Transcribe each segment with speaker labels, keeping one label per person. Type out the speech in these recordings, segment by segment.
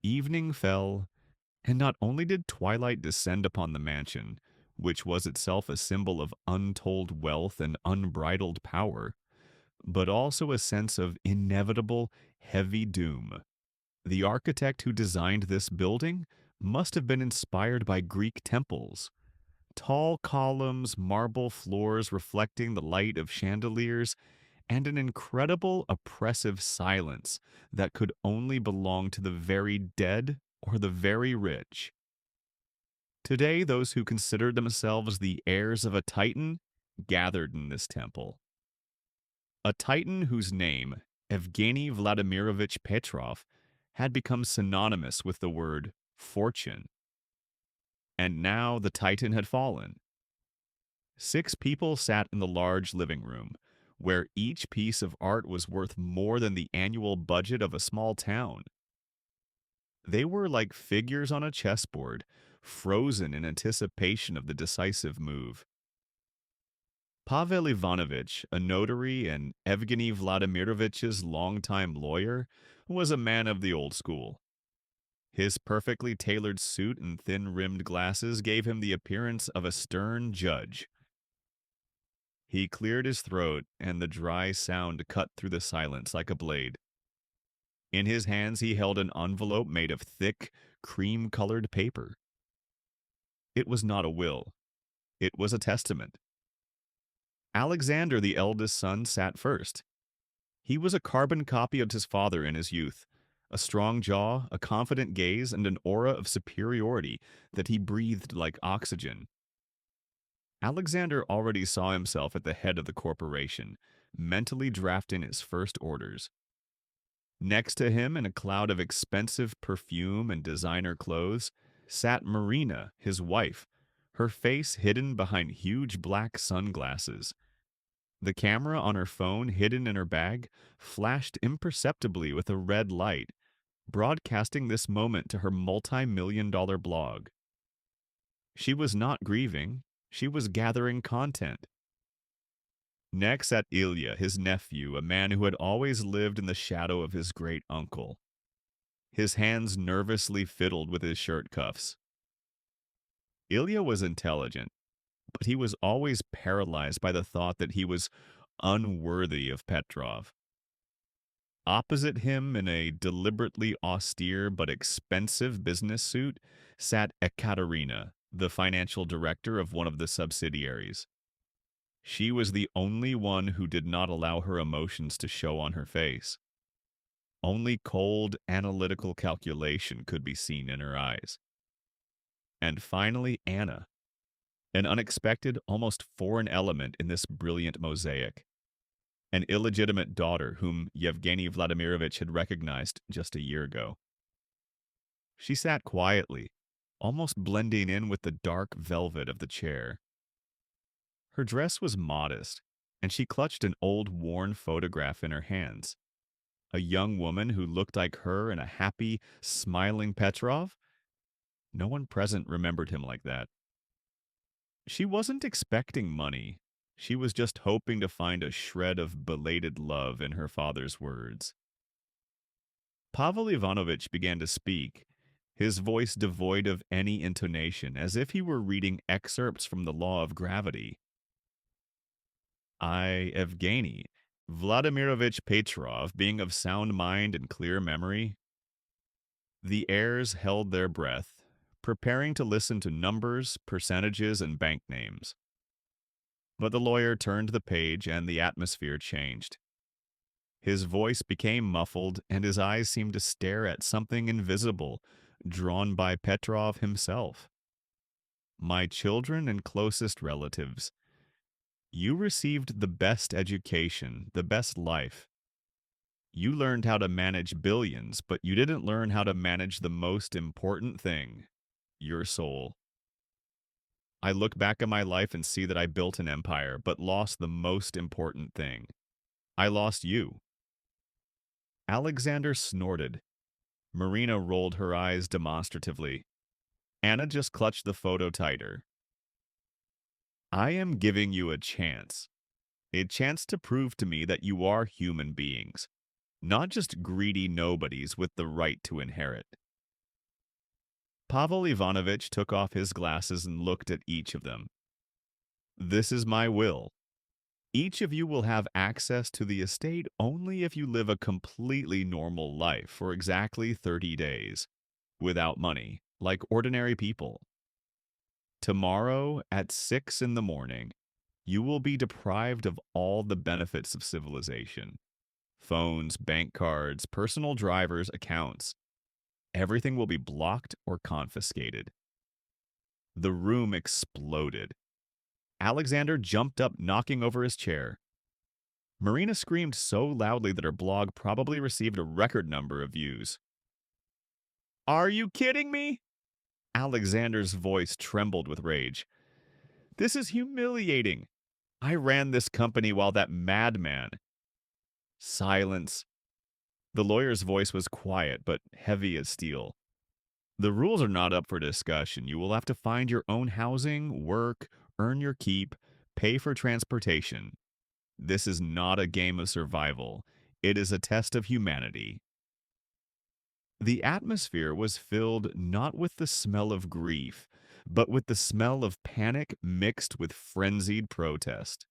Speaker 1: Evening fell, and not only did twilight descend upon the mansion, which was itself a symbol of untold wealth and unbridled power, but also a sense of inevitable, heavy doom. The architect who designed this building must have been inspired by Greek temples. Tall columns, marble floors reflecting the light of chandeliers, and an incredible oppressive silence that could only belong to the very dead or the very rich. Today, those who considered themselves the heirs of a titan gathered in this temple. A titan whose name, Evgeny Vladimirovich Petrov, had become synonymous with the word fortune. And now the titan had fallen. 6 people sat in the large living room, where each piece of art was worth more than the annual budget of a small town. They were like figures on a chessboard, frozen in anticipation of the decisive move. Pavel Ivanovitch, a notary and Evgeny Vladimirovich's longtime lawyer, was a man of the old school. His perfectly tailored suit and thin-rimmed glasses gave him the appearance of a stern judge. He cleared his throat, and the dry sound cut through the silence like a blade. In his hands he held an envelope made of thick, cream-colored paper. It was not a will. It was a testament. Alexander, the eldest son, sat first. He was a carbon copy of his father in his youth, a strong jaw, a confident gaze, and an aura of superiority that he breathed like oxygen. Alexander already saw himself at the head of the corporation, mentally drafting his first orders. Next to him, in a cloud of expensive perfume and designer clothes, sat Marina, his wife, her face hidden behind huge black sunglasses. The camera on her phone, hidden in her bag, flashed imperceptibly with a red light, broadcasting this moment to her multi-million-dollar blog. She was not grieving, she was gathering content. Next sat Ilya, his nephew, a man who had always lived in the shadow of his great uncle. His hands nervously fiddled with his shirt cuffs. Ilya was intelligent, but he was always paralyzed by the thought that he was unworthy of Petrov. Opposite him, in a deliberately austere but expensive business suit, sat Ekaterina, the financial director of one of the subsidiaries. She was the only one who did not allow her emotions to show on her face. Only cold, analytical calculation could be seen in her eyes. And finally, Anna, an unexpected, almost foreign element in this brilliant mosaic. An illegitimate daughter whom Yevgeny Vladimirovich had recognized just a year ago. She sat quietly, almost blending in with the dark velvet of the chair. Her dress was modest, and she clutched an old, worn photograph in her hands. A young woman who looked like her and a happy, smiling Petrov? No one present remembered him like that. She wasn't expecting money. She was just hoping to find a shred of belated love in her father's words. Pavel Ivanovitch began to speak, his voice devoid of any intonation, as if he were reading excerpts from the law of gravity. I, Evgeny Vladimirovich Petrov, being of sound mind and clear memory. The heirs held their breath, preparing to listen to numbers, percentages, and bank names. But the lawyer turned the page and the atmosphere changed. His voice became muffled and his eyes seemed to stare at something invisible, drawn by Petrov himself. My children and closest relatives, you received the best education, the best life. You learned how to manage billions, but you didn't learn how to manage the most important thing, your soul. I look back at my life and see that I built an empire, but lost the most important thing. I lost you. Alexander snorted. Marina rolled her eyes demonstratively. Anna just clutched the photo tighter. I am giving you a chance to prove to me that you are human beings, not just greedy nobodies with the right to inherit. Pavel Ivanovitch took off his glasses and looked at each of them. This is my will. Each of you will have access to the estate only if you live a completely normal life for exactly 30 days, without money, like ordinary people. Tomorrow at 6 in the morning, you will be deprived of all the benefits of civilization. Phones, bank cards, personal drivers, accounts. Everything will be blocked or confiscated. The room exploded. Alexander jumped up, knocking over his chair. Marina screamed so loudly that her blog probably received a record number of views. Are you kidding me? Alexander's voice trembled with rage. This is humiliating. I ran this company while that madman. Silence. The lawyer's voice was quiet but heavy as steel. The rules are not up for discussion. You will have to find your own housing, work, earn your keep, pay for transportation. This is not a game of survival. It is a test of humanity. The atmosphere was filled not with the smell of grief, but with the smell of panic mixed with frenzied protest.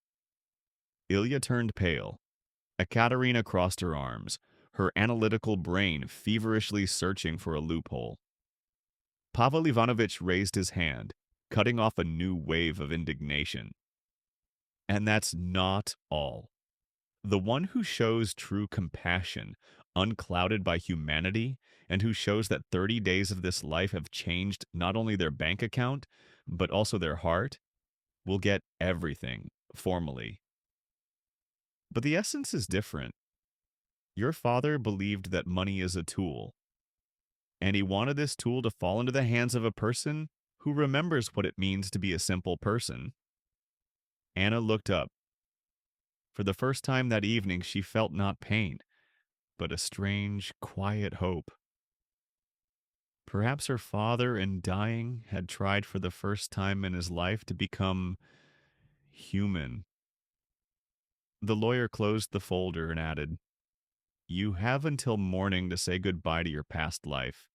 Speaker 1: Ilya turned pale. Ekaterina crossed her arms, her analytical brain feverishly searching for a loophole. Pavel Ivanovitch raised his hand, cutting off a new wave of indignation. And that's not all. The one who shows true compassion, unclouded by humanity, and who shows that 30 days of this life have changed not only their bank account, but also their heart, will get everything, formally. But the essence is different. Your father believed that money is a tool, and he wanted this tool to fall into the hands of a person who remembers what it means to be a simple person. Anna looked up. For the first time that evening, she felt not pain, but a strange, quiet hope. Perhaps her father, in dying, had tried for the first time in his life to become human. The lawyer closed the folder and added, You have until morning to say goodbye to your past life.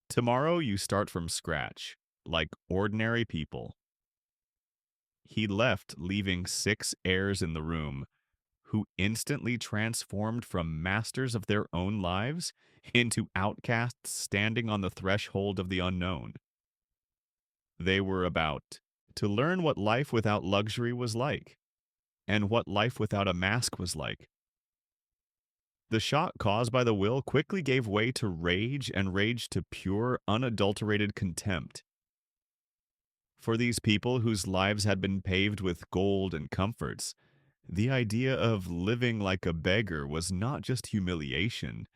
Speaker 1: Tomorrow you start from scratch, like ordinary people. He left, leaving 6 heirs in the room, who instantly transformed from masters of their own lives into outcasts standing on the threshold of the unknown. They were about to learn what life without luxury was like, and what life without a mask was like. The shock caused by the will quickly gave way to rage, and rage to pure, unadulterated contempt. For these people whose lives had been paved with gold and comforts, the idea of living like a beggar was not just humiliation,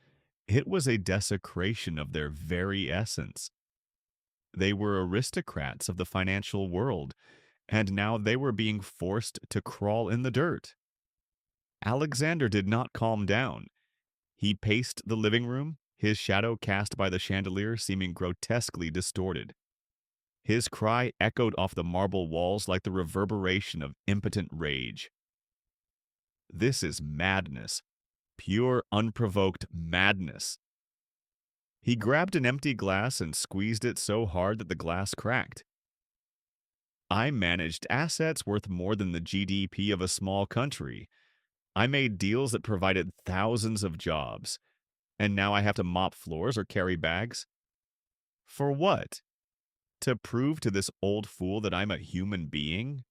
Speaker 1: it was a desecration of their very essence. They were aristocrats of the financial world, and now they were being forced to crawl in the dirt. Alexander did not calm down. He paced the living room, his shadow cast by the chandelier seeming grotesquely distorted. His cry echoed off the marble walls like the reverberation of impotent rage. This is madness. Pure, unprovoked madness. He grabbed an empty glass and squeezed it so hard that the glass cracked. I managed assets worth more than the GDP of a small country. I made deals that provided thousands of jobs. And now I have to mop floors or carry bags? For what? To prove to this old fool that I'm a human being?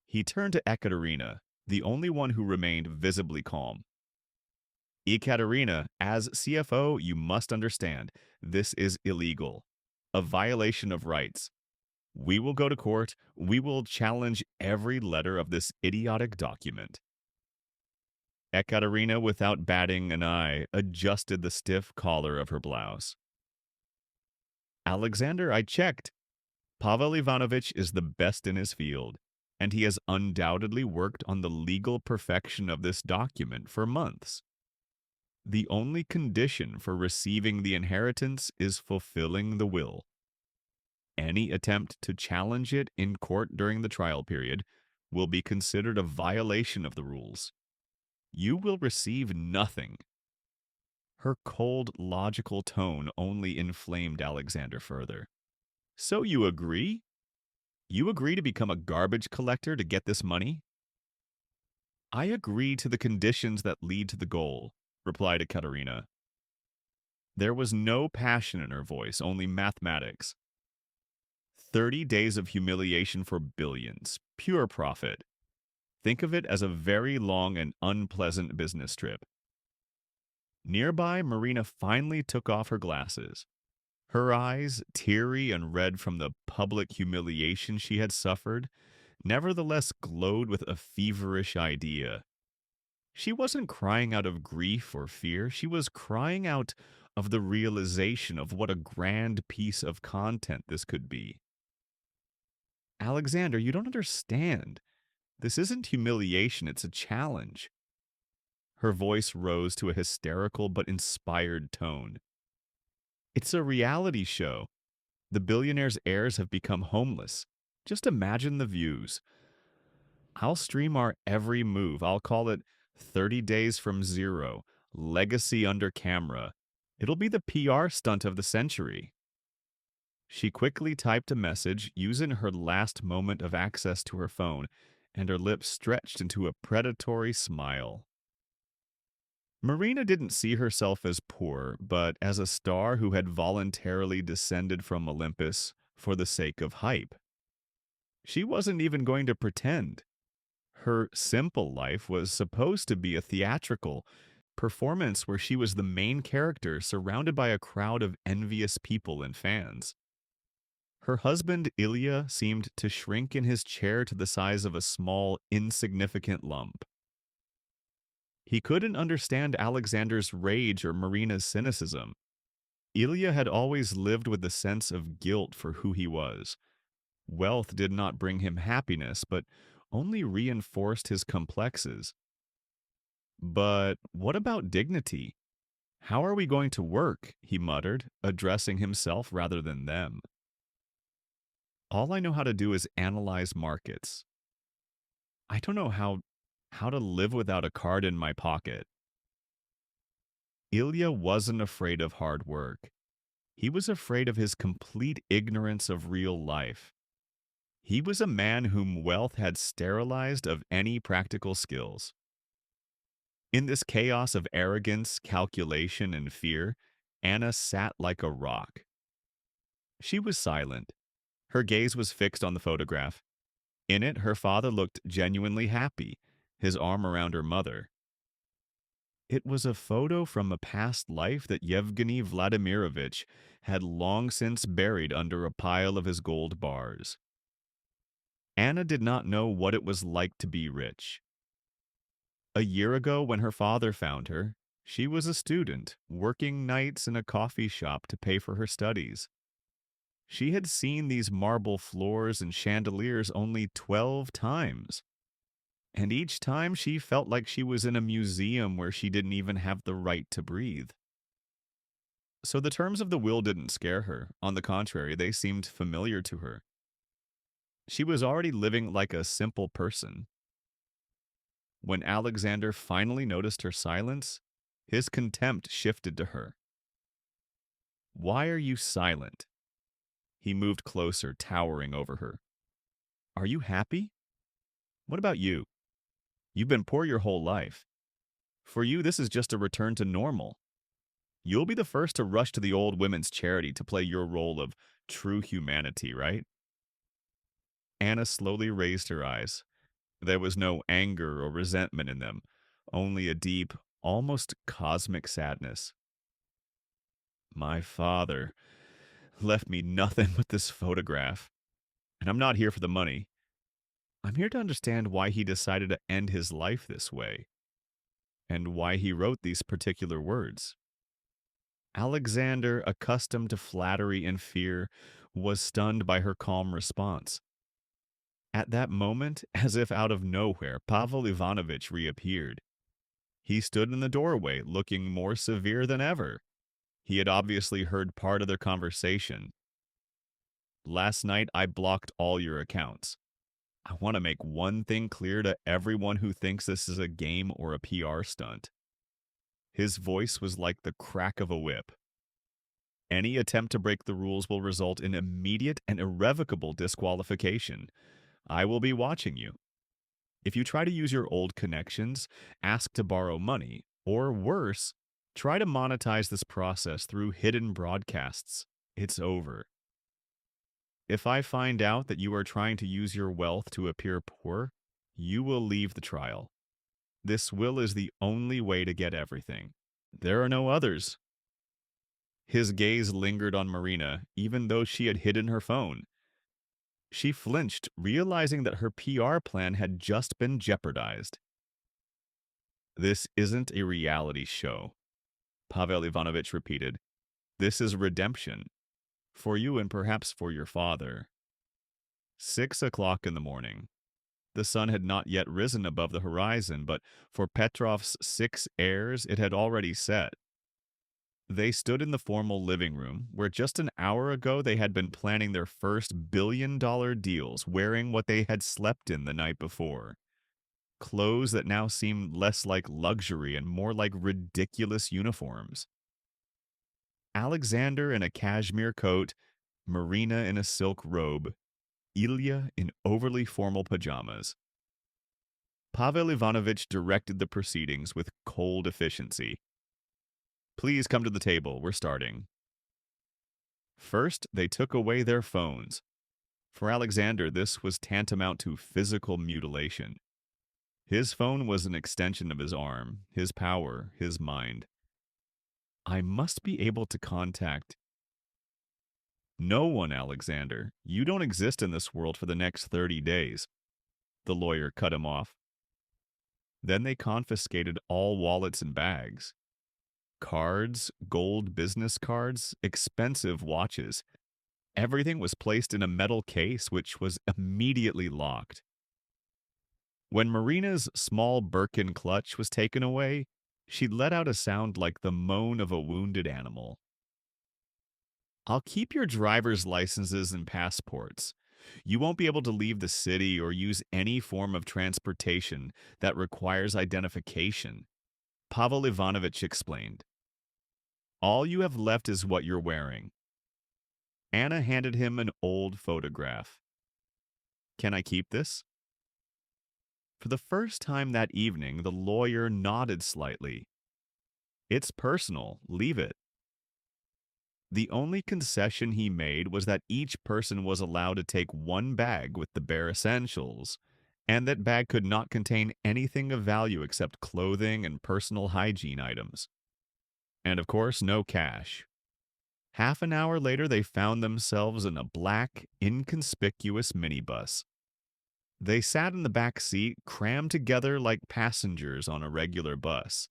Speaker 1: He turned to Ekaterina, the only one who remained visibly calm. Ekaterina, as CFO, you must understand, this is illegal. A violation of rights. We will go to court. We will challenge every letter of this idiotic document. Ekaterina, without batting an eye, adjusted the stiff collar of her blouse. Alexander, I checked. Pavel Ivanovitch is the best in his field, and he has undoubtedly worked on the legal perfection of this document for months. The only condition for receiving the inheritance is fulfilling the will. Any attempt to challenge it in court during the trial period will be considered a violation of the rules. You will receive nothing. Her cold, logical tone only inflamed Alexander further. So you agree? You agree to become a garbage collector to get this money? I agree to the conditions that lead to the goal, replied Ekaterina. There was no passion in her voice, only mathematics. 30 days of humiliation for billions. Pure profit. Think of it as a very long and unpleasant business trip. Nearby, Marina finally took off her glasses. Her eyes, teary and red from the public humiliation she had suffered, nevertheless glowed with a feverish idea. She wasn't crying out of grief or fear, she was crying out of the realization of what a grand piece of content this could be. Alexander, you don't understand. This isn't humiliation, it's a challenge. Her voice rose to a hysterical but inspired tone. It's a reality show. The billionaire's heirs have become homeless. Just imagine the views. I'll stream our every move. I'll call it 30 Days from Zero, Legacy Under Camera. It'll be the PR stunt of the century. She quickly typed a message using her last moment of access to her phone, and her lips stretched into a predatory smile. Marina didn't see herself as poor, but as a star who had voluntarily descended from Olympus for the sake of hype. She wasn't even going to pretend. Her simple life was supposed to be a theatrical performance where she was the main character surrounded by a crowd of envious people and fans. Her husband, Ilya, seemed to shrink in his chair to the size of a small, insignificant lump. He couldn't understand Alexander's rage or Marina's cynicism. Ilya had always lived with the sense of guilt for who he was. Wealth did not bring him happiness, but only reinforced his complexes. But what about dignity? How are we going to work? He muttered, addressing himself rather than them. All I know how to do is analyze markets. I don't know how to live without a card in my pocket. Ilya wasn't afraid of hard work. He was afraid of his complete ignorance of real life. He was a man whom wealth had sterilized of any practical skills. In this chaos of arrogance, calculation, and fear, Anna sat like a rock. She was silent. Her gaze was fixed on the photograph. In it, her father looked genuinely happy, his arm around her mother. It was a photo from a past life that Yevgeny Vladimirovich had long since buried under a pile of his gold bars. Anna did not know what it was like to be rich. A year ago, when her father found her, she was a student, working nights in a coffee shop to pay for her studies. She had seen these marble floors and chandeliers only 12 times. And each time she felt like she was in a museum where she didn't even have the right to breathe. So the terms of the will didn't scare her. On the contrary, they seemed familiar to her. She was already living like a simple person. When Alexander finally noticed her silence, his contempt shifted to her. Why are you silent? He moved closer, towering over her. Are you happy? What about you? You've been poor your whole life. For you, this is just a return to normal. You'll be the first to rush to the old women's charity to play your role of true humanity, right? Anna slowly raised her eyes. There was no anger or resentment in them, only a deep, almost cosmic sadness. My father left me nothing but this photograph, and I'm not here for the money. I'm here to understand why he decided to end his life this way, and why he wrote these particular words. Alexander, accustomed to flattery and fear, was stunned by her calm response. At that moment, as if out of nowhere, Pavel Ivanovitch reappeared. He stood in the doorway, looking more severe than ever. He had obviously heard part of their conversation. Last night, I blocked all your accounts. I want to make one thing clear to everyone who thinks this is a game or a PR stunt. His voice was like the crack of a whip. Any attempt to break the rules will result in immediate and irrevocable disqualification. I will be watching you. If you try to use your old connections, ask to borrow money, or worse, try to monetize this process through hidden broadcasts, it's over. If I find out that you are trying to use your wealth to appear poor, you will leave the trial. This will is the only way to get everything. There are no others. His gaze lingered on Marina, even though she had hidden her phone. She flinched, realizing that her PR plan had just been jeopardized. This isn't a reality show, Pavel Ivanovitch repeated. This is redemption. For you and perhaps for your father. 6 o'clock in the morning. The sun had not yet risen above the horizon, but for Petrov's 6 heirs it had already set. They stood in the formal living room, where just an hour ago they had been planning their first billion-dollar deals, wearing what they had slept in the night before. Clothes that now seemed less like luxury and more like ridiculous uniforms. Alexander in a cashmere coat, Marina in a silk robe, Ilya in overly formal pajamas. Pavel Ivanovitch directed the proceedings with cold efficiency. Please come to the table, we're starting. First, they took away their phones. For Alexander, this was tantamount to physical mutilation. His phone was an extension of his arm, his power, his mind. I must be able to contact no one, Alexander. You don't exist in this world for the next 30 days. The lawyer cut him off. Then they confiscated all wallets and bags. Cards, gold business cards, expensive watches. Everything was placed in a metal case which was immediately locked. When Marina's small Birkin clutch was taken away, she let out a sound like the moan of a wounded animal. I'll keep your driver's licenses and passports. You won't be able to leave the city or use any form of transportation that requires identification, Pavel Ivanovitch explained. All you have left is what you're wearing. Anna handed him an old photograph. Can I keep this? For the first time that evening, the lawyer nodded slightly. It's personal, leave it. The only concession he made was that each person was allowed to take one bag with the bare essentials, and that bag could not contain anything of value except clothing and personal hygiene items. And of course, no cash. Half an hour later, they found themselves in a black, inconspicuous minibus. They sat in the back seat, crammed together like passengers on a regular bus.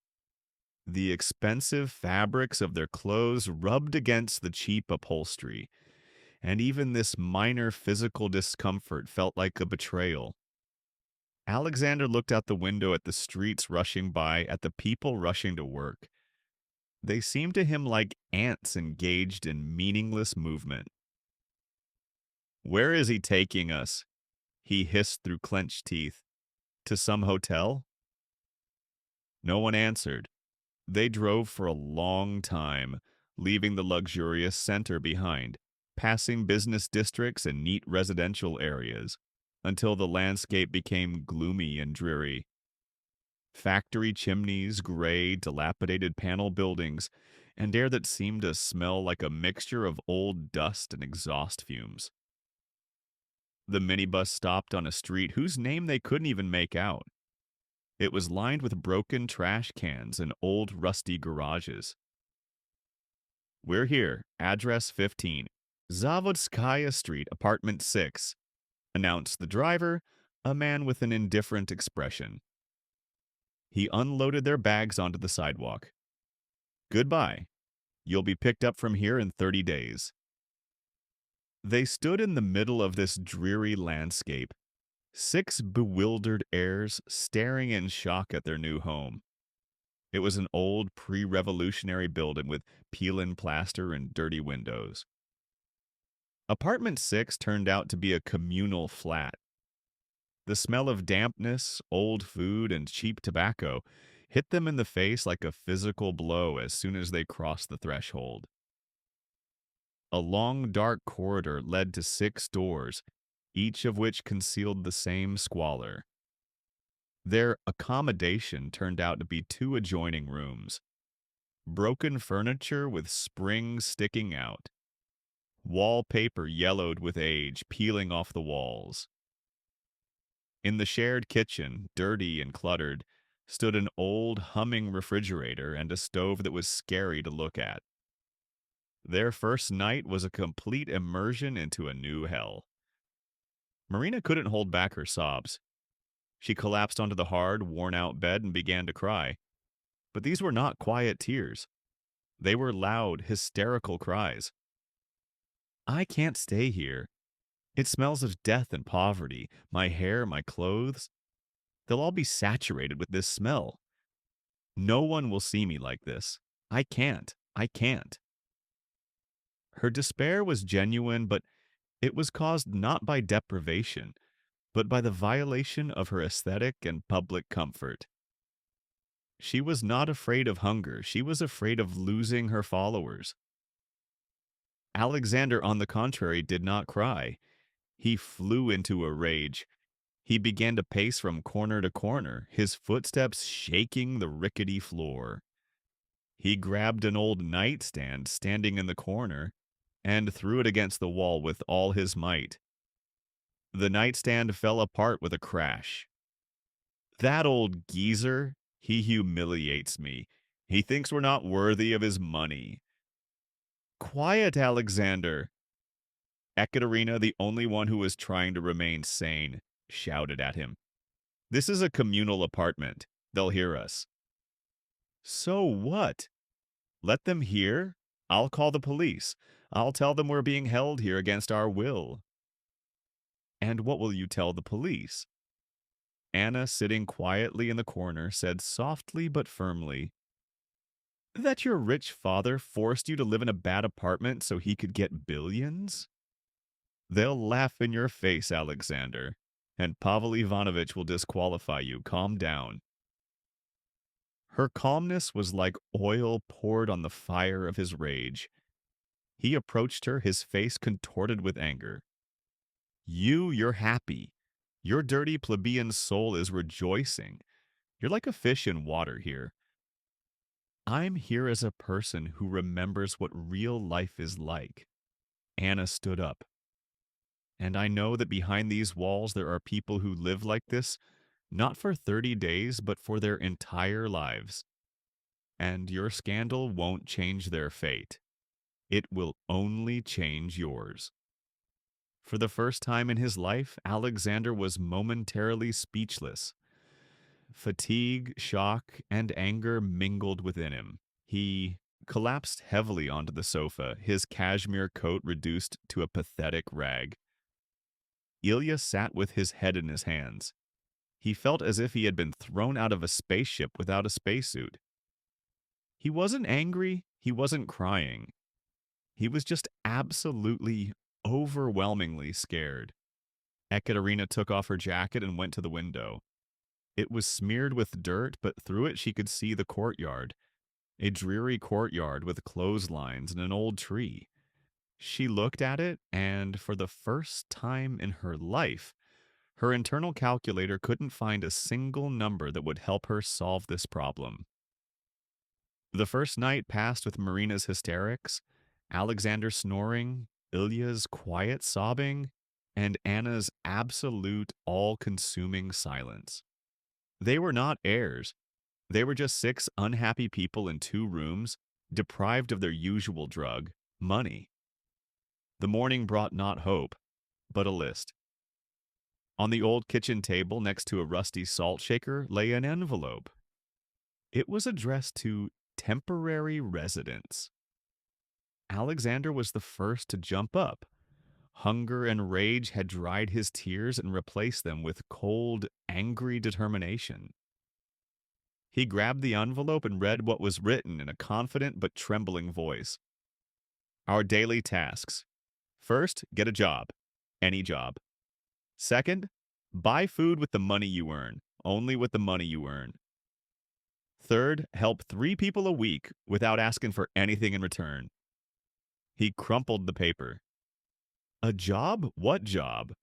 Speaker 1: The expensive fabrics of their clothes rubbed against the cheap upholstery, and even this minor physical discomfort felt like a betrayal. Alexander looked out the window at the streets rushing by, at the people rushing to work. They seemed to him like ants engaged in meaningless movement. Where is he taking us? He hissed through clenched teeth. To some hotel? No one answered. They drove for a long time, leaving the luxurious center behind, passing business districts and neat residential areas, until the landscape became gloomy and dreary. Factory chimneys, gray, dilapidated panel buildings, and air that seemed to smell like a mixture of old dust and exhaust fumes. The minibus stopped on a street whose name they couldn't even make out. It was lined with broken trash cans and old rusty garages. We're here, address 15, Zavodskaya Street, apartment 6, announced the driver, a man with an indifferent expression. He unloaded their bags onto the sidewalk. Goodbye. You'll be picked up from here in 30 days. They stood in the middle of this dreary landscape, 6 bewildered heirs staring in shock at their new home. It was an old pre-revolutionary building with peel-in plaster and dirty windows. Apartment 6 turned out to be a communal flat. The smell of dampness, old food, and cheap tobacco hit them in the face like a physical blow as soon as they crossed the threshold. A long, dark corridor led to 6 doors, each of which concealed the same squalor. Their accommodation turned out to be 2 adjoining rooms, broken furniture with springs sticking out, wallpaper yellowed with age peeling off the walls. In the shared kitchen, dirty and cluttered, stood an old humming refrigerator and a stove that was scary to look at. Their first night was a complete immersion into a new hell. Marina couldn't hold back her sobs. She collapsed onto the hard, worn-out bed and began to cry. But these were not quiet tears. They were loud, hysterical cries. I can't stay here. It smells of death and poverty. My hair, my clothes, they'll all be saturated with this smell. No one will see me like this. I can't. I can't. Her despair was genuine, but it was caused not by deprivation, but by the violation of her aesthetic and public comfort. She was not afraid of hunger. She was afraid of losing her followers. Alexander, on the contrary, did not cry. He flew into a rage. He began to pace from corner to corner, his footsteps shaking the rickety floor. He grabbed an old nightstand standing in the corner and threw it against the wall with all his might. The nightstand fell apart with a crash. That old geezer, he humiliates me. He thinks we're not worthy of his money. Quiet, Alexander! Ekaterina, the only one who was trying to remain sane, shouted at him. This is a communal apartment. They'll hear us. So what? Let them hear? I'll call the police. I'll tell them we're being held here against our will. And what will you tell the police? Anna, sitting quietly in the corner, said softly but firmly, that your rich father forced you to live in a bad apartment so he could get billions? They'll laugh in your face, Alexander, and Pavel Ivanovitch will disqualify you. Calm down. Her calmness was like oil poured on the fire of his rage. He approached her, his face contorted with anger. You're happy. Your dirty plebeian soul is rejoicing. You're like a fish in water here. I'm here as a person who remembers what real life is like. Anna stood up. And I know that behind these walls there are people who live like this, not for 30 days, but for their entire lives. And your scandal won't change their fate. It will only change yours. For the first time in his life, Alexander was momentarily speechless. Fatigue, shock, and anger mingled within him. He collapsed heavily onto the sofa, his cashmere coat reduced to a pathetic rag. Ilya sat with his head in his hands. He felt as if he had been thrown out of a spaceship without a spacesuit. He wasn't angry, he wasn't crying. He was just absolutely, overwhelmingly scared. Ekaterina took off her jacket and went to the window. It was smeared with dirt, but through it she could see the courtyard. A dreary courtyard with clotheslines and an old tree. She looked at it, and for the first time in her life, her internal calculator couldn't find a single number that would help her solve this problem. The first night passed with Marina's hysterics, Alexander's snoring, Ilya's quiet sobbing, and Anna's absolute, all-consuming silence. They were not heirs. They were just 6 unhappy people in 2 rooms, deprived of their usual drug, money. The morning brought not hope, but a list. On the old kitchen table next to a rusty salt shaker lay an envelope. It was addressed to temporary residents. Alexander was the first to jump up. Hunger and rage had dried his tears and replaced them with cold, angry determination. He grabbed the envelope and read what was written in a confident but trembling voice. Our daily tasks. First, get a job. Any job. Second, buy food with the money you earn. Only with the money you earn. Third, help 3 people a week without asking for anything in return. He crumpled the paper. A job? What job?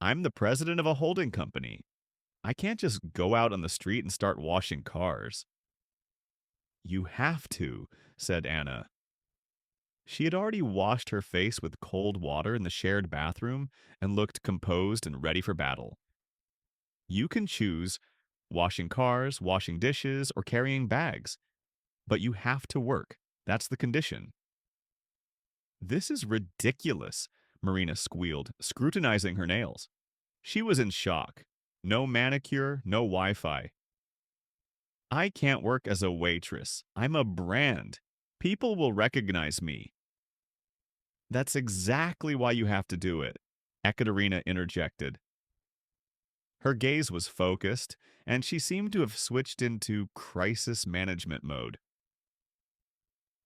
Speaker 1: I'm the president of a holding company. I can't just go out on the street and start washing cars. You have to, said Anna. She had already washed her face with cold water in the shared bathroom and looked composed and ready for battle. You can choose washing cars, washing dishes, or carrying bags, but you have to work. That's the condition. This is ridiculous, Marina squealed, scrutinizing her nails. She was in shock. No manicure, no Wi Fi. I can't work as a waitress. I'm a brand. People will recognize me. That's exactly why you have to do it, Ekaterina interjected. Her gaze was focused, and she seemed to have switched into crisis management mode.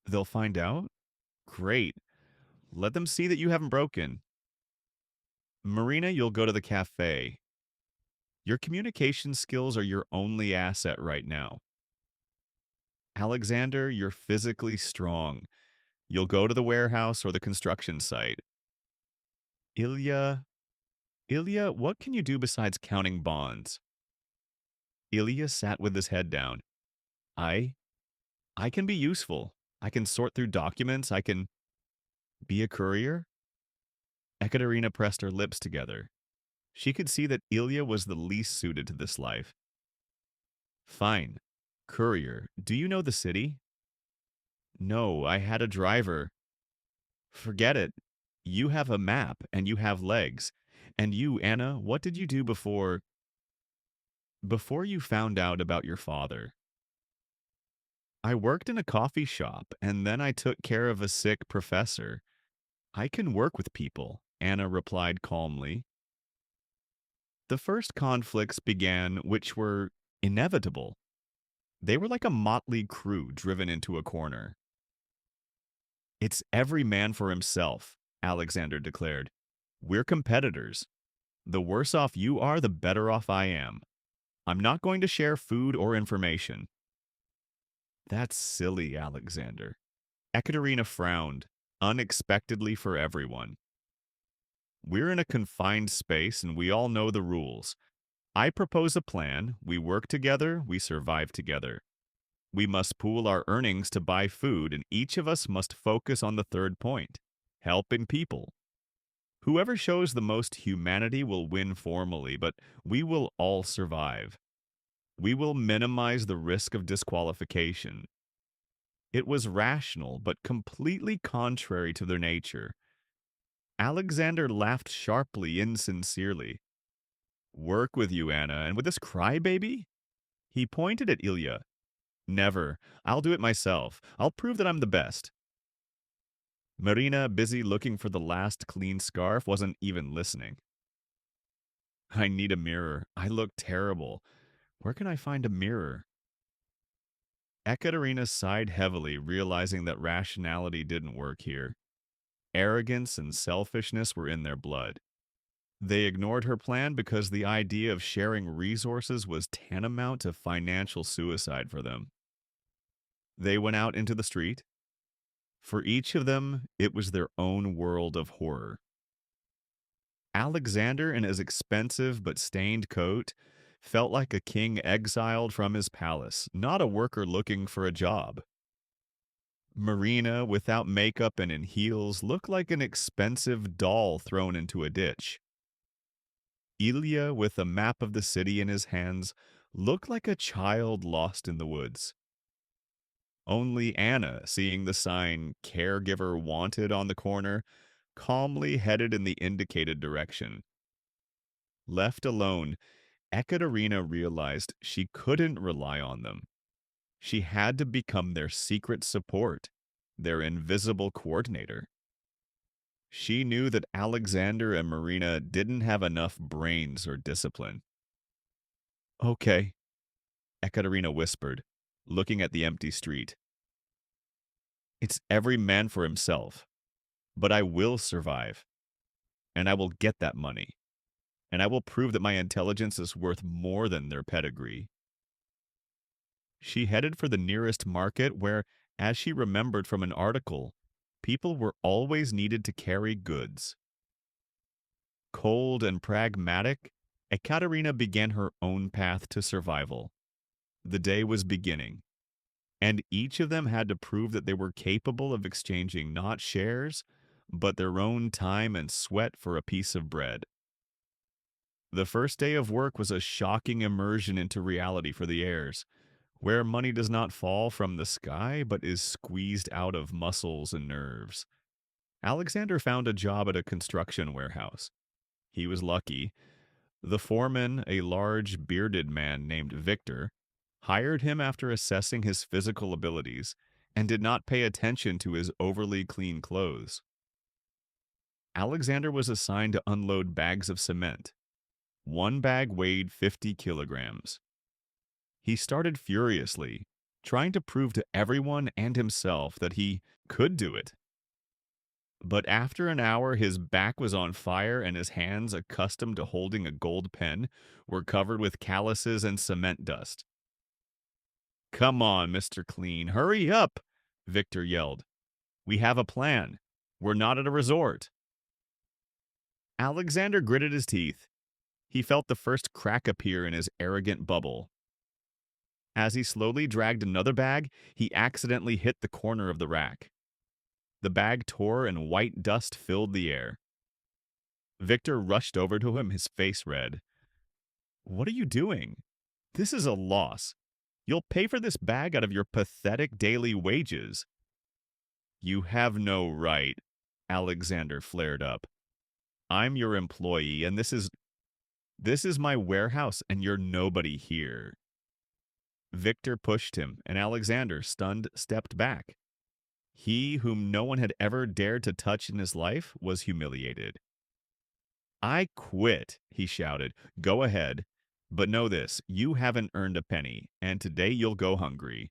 Speaker 1: They'll find out? Great. Let them see that you haven't broken. Marina, you'll go to the cafe. Your communication skills are your only asset right now. Alexander, you're physically strong. You'll go to the warehouse or the construction site. Ilya, Ilya, what can you do besides counting bonds? Ilya sat with his head down. I, I can be useful. I can sort through documents. I can be a courier. Ekaterina pressed her lips together. She could see that Ilya was the least suited to this life. Fine. Courier, do you know the city? No, I had a driver. Forget it. You have a map and you have legs. And you, Anna, what did you do before you found out about your father? I worked in a coffee shop and then I took care of a sick professor. I can work with people, Anna replied calmly. The first conflicts began, which were inevitable. They were like a motley crew driven into a corner. It's every man for himself, Alexander declared. We're competitors. The worse off you are, the better off I am. I'm not going to share food or information. That's silly, Alexander. Ekaterina frowned, unexpectedly for everyone. We're in a confined space and we all know the rules. I propose a plan, we work together, we survive together. We must pool our earnings to buy food, and each of us must focus on the third point, helping people. Whoever shows the most humanity will win formally, but we will all survive. We will minimize the risk of disqualification. It was rational, but completely contrary to their nature. Alexander laughed sharply, insincerely. Work with you, Anna, and with this crybaby? He pointed at Ilya. Never. I'll do it myself. I'll prove that I'm the best. Marina, busy looking for the last clean scarf, wasn't even listening. I need a mirror. I look terrible. Where can I find a mirror? Ekaterina sighed heavily, realizing that rationality didn't work here. Arrogance and selfishness were in their blood. They ignored her plan because the idea of sharing resources was tantamount to financial suicide for them. They went out into the street. For each of them, it was their own world of horror. Alexander, in his expensive but stained coat, felt like a king exiled from his palace, not a worker looking for a job. Marina, without makeup and in heels, looked like an expensive doll thrown into a ditch. Ilya, with a map of the city in his hands, looked like a child lost in the woods. Only Anna, seeing the sign "Caregiver Wanted" on the corner, calmly headed in the indicated direction. Left alone, Ekaterina realized she couldn't rely on them. She had to become their secret support, their invisible coordinator. She knew that Alexander and Marina didn't have enough brains or discipline. Okay, Ekaterina whispered, looking at the empty street. It's every man for himself, but I will survive, and I will get that money, and I will prove that my intelligence is worth more than their pedigree. She headed for the nearest market where, as she remembered from an article, people were always needed to carry goods. Cold and pragmatic, Ekaterina began her own path to survival. The day was beginning, and each of them had to prove that they were capable of exchanging not shares, but their own time and sweat for a piece of bread. The first day of work was a shocking immersion into reality for the heirs, where money does not fall from the sky but is squeezed out of muscles and nerves. Alexander found a job at a construction warehouse. He was lucky. The foreman, a large, bearded man named Victor, hired him after assessing his physical abilities and did not pay attention to his overly clean clothes. Alexander was assigned to unload bags of cement. One bag weighed 50 kilograms. He started furiously, trying to prove to everyone and himself that he could do it. But after an hour, his back was on fire and his hands, accustomed to holding a gold pen, were covered with calluses and cement dust. "Come on, Mr. Clean, hurry up!" Victor yelled. "We have a plan. We're not at a resort." Alexander gritted his teeth. He felt the first crack appear in his arrogant bubble. As he slowly dragged another bag, he accidentally hit the corner of the rack. The bag tore and white dust filled the air. Victor rushed over to him, his face red. "What are you doing? This is a loss. You'll pay for this bag out of your pathetic daily wages." "You have no right," Alexander flared up. "I'm your employee, and this is my warehouse, and you're nobody here." Victor pushed him, and Alexander, stunned, stepped back. He, whom no one had ever dared to touch in his life, was humiliated. "I quit," he shouted. "Go ahead. But know this, you haven't earned a penny, and today you'll go hungry."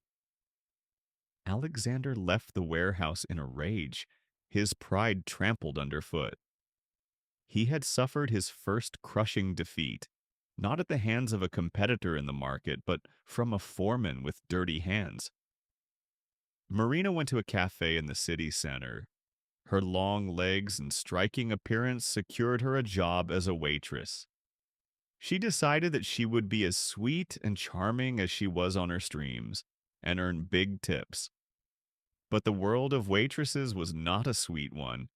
Speaker 1: Alexander left the warehouse in a rage, his pride trampled underfoot. He had suffered his first crushing defeat, not at the hands of a competitor in the market, but from a foreman with dirty hands. Marina went to a cafe in the city center. Her long legs and striking appearance secured her a job as a waitress. She decided that she would be as sweet and charming as she was on her streams, and earn big tips. But the world of waitresses was not a sweet one.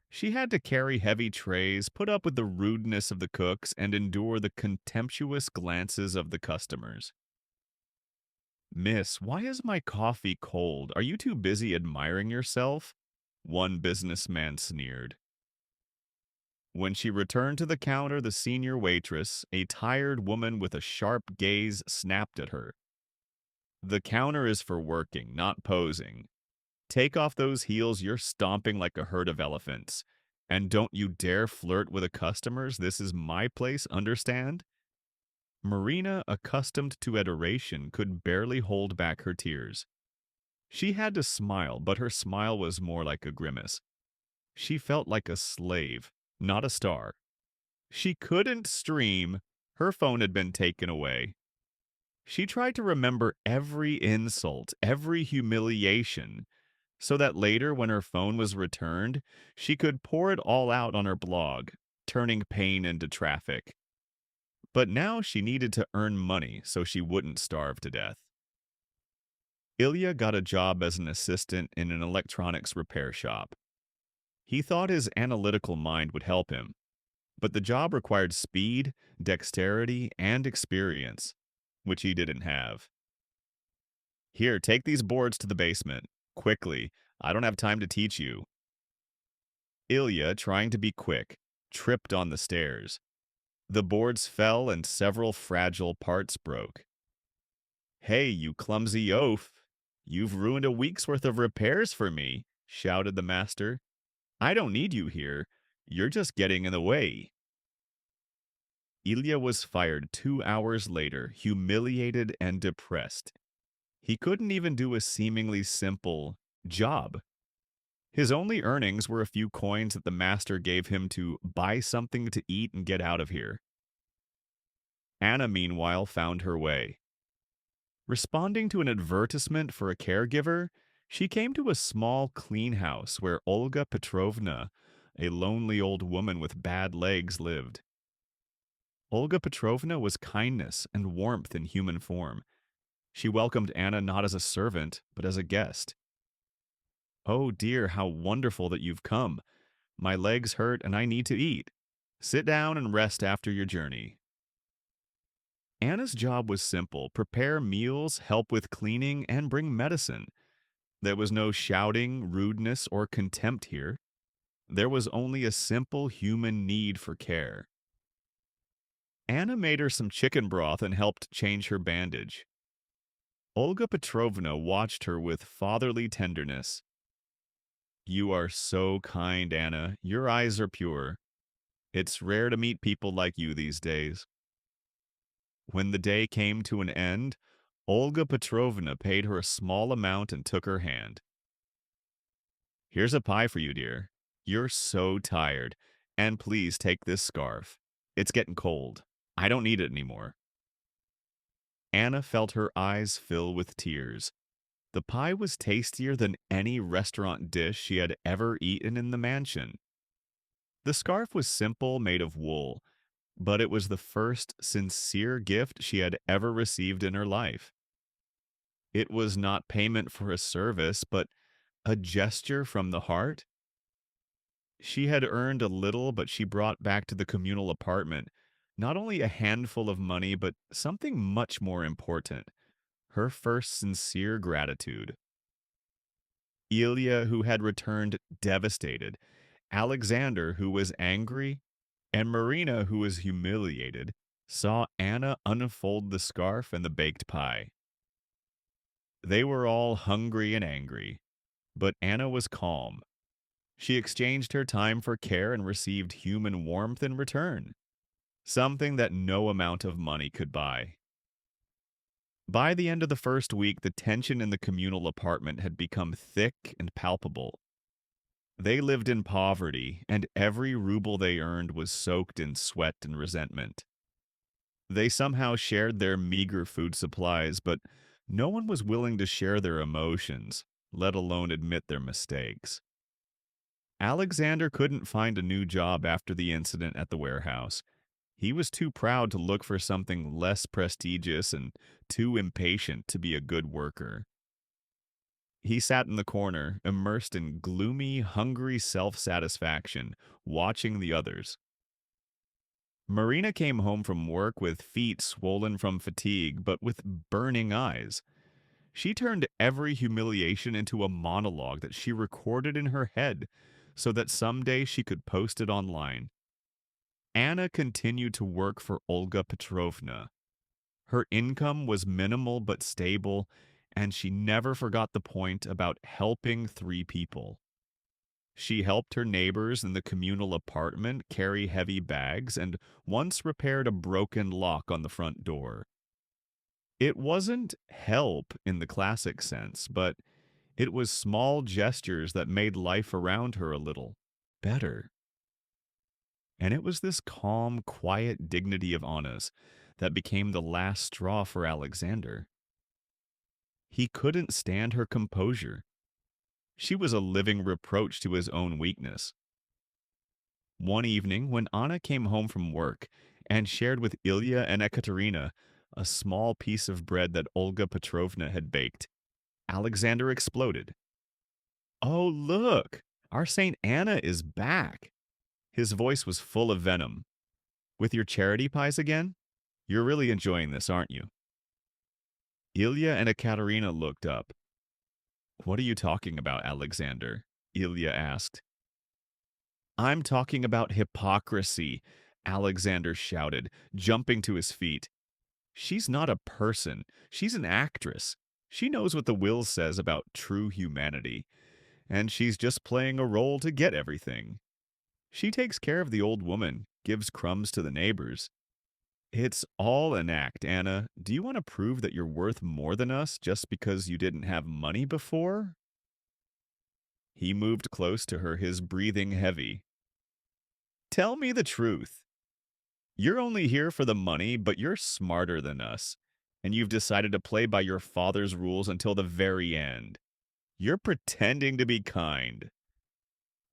Speaker 1: She had to carry heavy trays, put up with the rudeness of the cooks, and endure the contemptuous glances of the customers. "Miss, why is my coffee cold? Are you too busy admiring yourself?" one businessman sneered. When she returned to the counter, the senior waitress, a tired woman with a sharp gaze, snapped at her. "The counter is for working, not posing. Take off those heels, you're stomping like a herd of elephants. And don't you dare flirt with the customers, this is my place, understand?" Marina, accustomed to adoration, could barely hold back her tears. She had to smile, but her smile was more like a grimace. She felt like a slave, not a star. She couldn't stream. Her phone had been taken away. She tried to remember every insult, every humiliation, so that later, when her phone was returned, she could pour it all out on her blog, turning pain into traffic. But now she needed to earn money so she wouldn't starve to death. Ilya got a job as an assistant in an electronics repair shop. He thought his analytical mind would help him, but the job required speed, dexterity, and experience, which he didn't have. "Here, take these boards to the basement. Quickly. I don't have time to teach you." Ilya, trying to be quick, tripped on the stairs. The boards fell and several fragile parts broke. "Hey, you clumsy oaf! You've ruined a week's worth of repairs for me," shouted the master. "I don't need you here. You're just getting in the way." Ilya was fired 2 hours later, humiliated and depressed. He couldn't even do a seemingly simple job. His only earnings were a few coins that the master gave him to buy something to eat and get out of here. Anna, meanwhile, found her way. Responding to an advertisement for a caregiver, she came to a small, clean house where Olga Petrovna, a lonely old woman with bad legs, lived. Olga Petrovna was kindness and warmth in human form. She welcomed Anna not as a servant, but as a guest. "Oh dear, how wonderful that you've come. My legs hurt and I need to eat. Sit down and rest after your journey." Anna's job was simple: prepare meals, help with cleaning, and bring medicine. There was no shouting, rudeness, or contempt here. There was only a simple human need for care. Anna made her some chicken broth and helped change her bandage. Olga Petrovna watched her with fatherly tenderness. "You are so kind, Anna. Your eyes are pure. It's rare to meet people like you these days." When the day came to an end, Olga Petrovna paid her a small amount and took her hand. "Here's a pie for you, dear. You're so tired. And please take this scarf. It's getting cold. I don't need it anymore." Anna felt her eyes fill with tears. The pie was tastier than any restaurant dish she had ever eaten in the mansion. The scarf was simple, made of wool, but it was the first sincere gift she had ever received in her life. It was not payment for a service, but a gesture from the heart. She had earned a little, but she brought back to the communal apartment not only a handful of money, but something much more important: her first sincere gratitude. Ilya, who had returned devastated, Alexander, who was angry, and Marina, who was humiliated, saw Anna unfold the scarf and the baked pie. They were all hungry and angry, but Anna was calm. She exchanged her time for care and received human warmth in return, something that no amount of money could buy. By the end of the first week, the tension in the communal apartment had become thick and palpable. They lived in poverty, and every ruble they earned was soaked in sweat and resentment. They somehow shared their meager food supplies, but no one was willing to share their emotions, let alone admit their mistakes. Alexander couldn't find a new job after the incident at the warehouse. He was too proud to look for something less prestigious and too impatient to be a good worker. He sat in the corner, immersed in gloomy, hungry self satisfaction, watching the others. Marina came home from work with feet swollen from fatigue, but with burning eyes. She turned every humiliation into a monologue that she recorded in her head so that someday she could post it online. Anna continued to work for Olga Petrovna. Her income was minimal but stable, and she never forgot the point about helping three people. She helped her neighbors in the communal apartment carry heavy bags and once repaired a broken lock on the front door. It wasn't help in the classic sense, but it was small gestures that made life around her a little better. And it was this calm, quiet dignity of Anna's that became the last straw for Alexander. He couldn't stand her composure. She was a living reproach to his own weakness. One evening, when Anna came home from work and shared with Ilya and Ekaterina a small piece of bread that Olga Petrovna had baked, Alexander exploded. "Oh, look! Our Saint Anna is back!" His voice was full of venom. "With your charity pies again? You're really enjoying this, aren't you?" Ilya and Ekaterina looked up. "What are you talking about, Alexander?" Ilya asked. "I'm talking about hypocrisy," Alexander shouted, jumping to his feet. "She's not a person. She's an actress. She knows what the will says about true humanity, and she's just playing a role to get everything. She takes care of the old woman, gives crumbs to the neighbors. It's all an act, Anna. Do you want to prove that you're worth more than us just because you didn't have money before?" He moved close to her, his breathing heavy. "Tell me the truth. You're only here for the money, but you're smarter than us. and you've decided to play by your father's rules until the very end. You're pretending to be kind.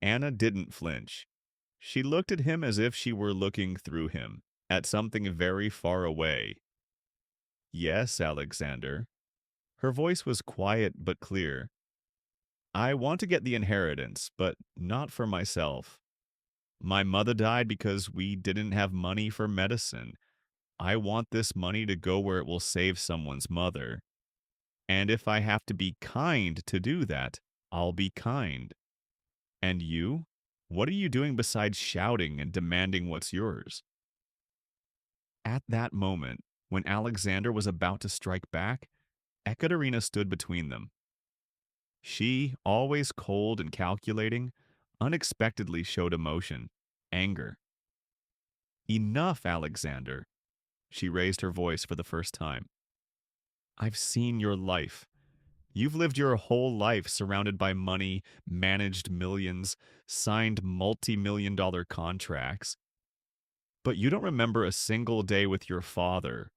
Speaker 1: Anna didn't flinch. She looked at him as if she were looking through him, at something very far away. Yes, Alexander. Her voice was quiet but clear. I want to get the inheritance, but not for myself. My mother died because we didn't have money for medicine. I want this money to go where it will save someone's mother. And if I have to be kind to do that, I'll be kind. And you? What are you doing besides shouting and demanding what's yours? At that moment, when Alexander was about to strike back, Ekaterina stood between them. She, always cold and calculating, unexpectedly showed emotion, anger. Enough, Alexander. She raised her voice for the first time. I've seen your life. You've lived your whole life surrounded by money, managed millions, signed multi-million-dollar contracts. But you don't remember a single day with your father.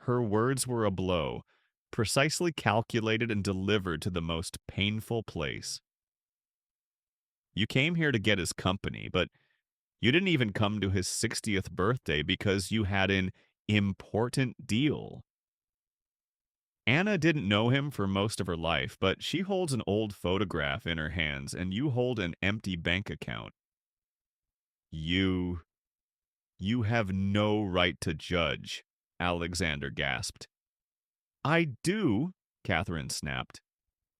Speaker 1: Her words were a blow, precisely calculated and delivered to the most painful place. You came here to get his company, but you didn't even come to his 60th birthday because you had an important deal. Anna didn't know him for most of her life, but she holds an old photograph in her hands, and you hold an empty bank account. You You have no right to judge, Alexander gasped. I do, Catherine snapped.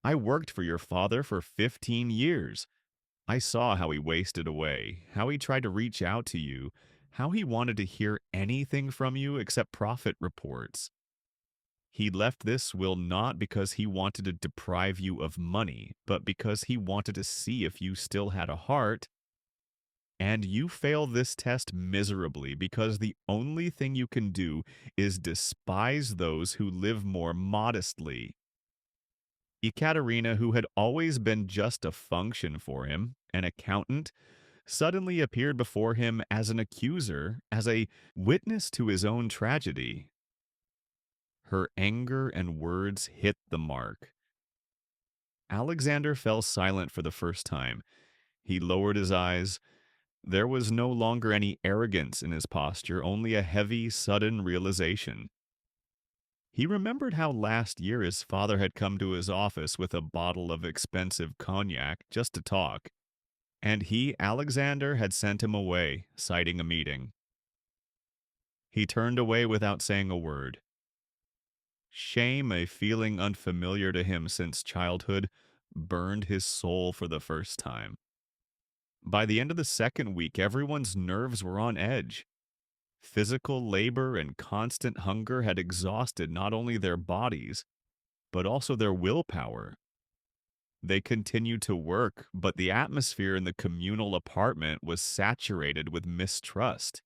Speaker 1: I worked for your father for 15 years. I saw how he wasted away, how he tried to reach out to you, how he wanted to hear anything from you except profit reports. He left this will not because he wanted to deprive you of money, but because he wanted to see if you still had a heart. And you fail this test miserably because the only thing you can do is despise those who live more modestly. Ekaterina, who had always been just a function for him, an accountant, suddenly appeared before him as an accuser, as a witness to his own tragedy. Her anger and words hit the mark. Alexander fell silent for the first time. He lowered his eyes. There was no longer any arrogance in his posture, only a heavy, sudden realization. He remembered how last year his father had come to his office with a bottle of expensive cognac just to talk, and he, Alexander, had sent him away, citing a meeting. He turned away without saying a word. Shame, a feeling unfamiliar to him since childhood, burned his soul for the first time. By the end of the second week, everyone's nerves were on edge. Physical labor and constant hunger had exhausted not only their bodies, but also their willpower. They continued to work, but the atmosphere in the communal apartment was saturated with mistrust.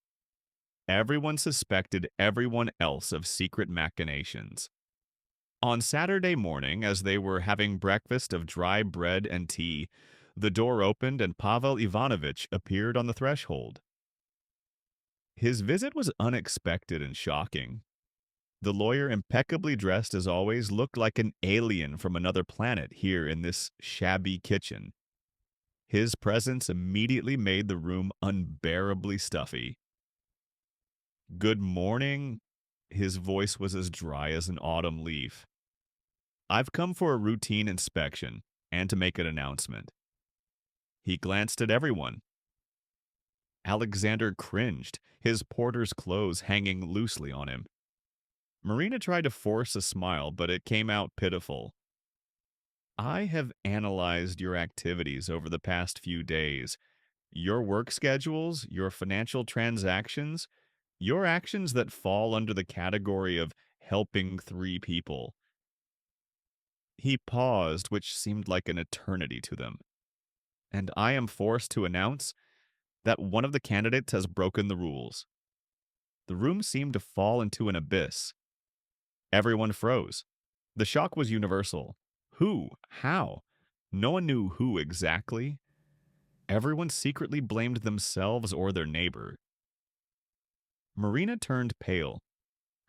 Speaker 1: Everyone suspected everyone else of secret machinations. On Saturday morning, as they were having breakfast of dry bread and tea, the door opened and Pavel Ivanovitch appeared on the threshold. His visit was unexpected and shocking. The lawyer, impeccably dressed as always, looked like an alien from another planet here in this shabby kitchen. His presence immediately made the room unbearably stuffy. Good morning. His voice was as dry as an autumn leaf. I've come for a routine inspection and to make an announcement. He glanced at everyone. Alexander cringed, his porter's clothes hanging loosely on him. Marina tried to force a smile, but it came out pitiful. I have analyzed your activities over the past few days. Your work schedules, your financial transactions, your actions that fall under the category of helping three people. He paused, which seemed like an eternity to them. And I am forced to announce that one of the candidates has broken the rules. The room seemed to fall into an abyss. Everyone froze. The shock was universal. Who? How? No one knew who exactly. Everyone secretly blamed themselves or their neighbor. Marina turned pale.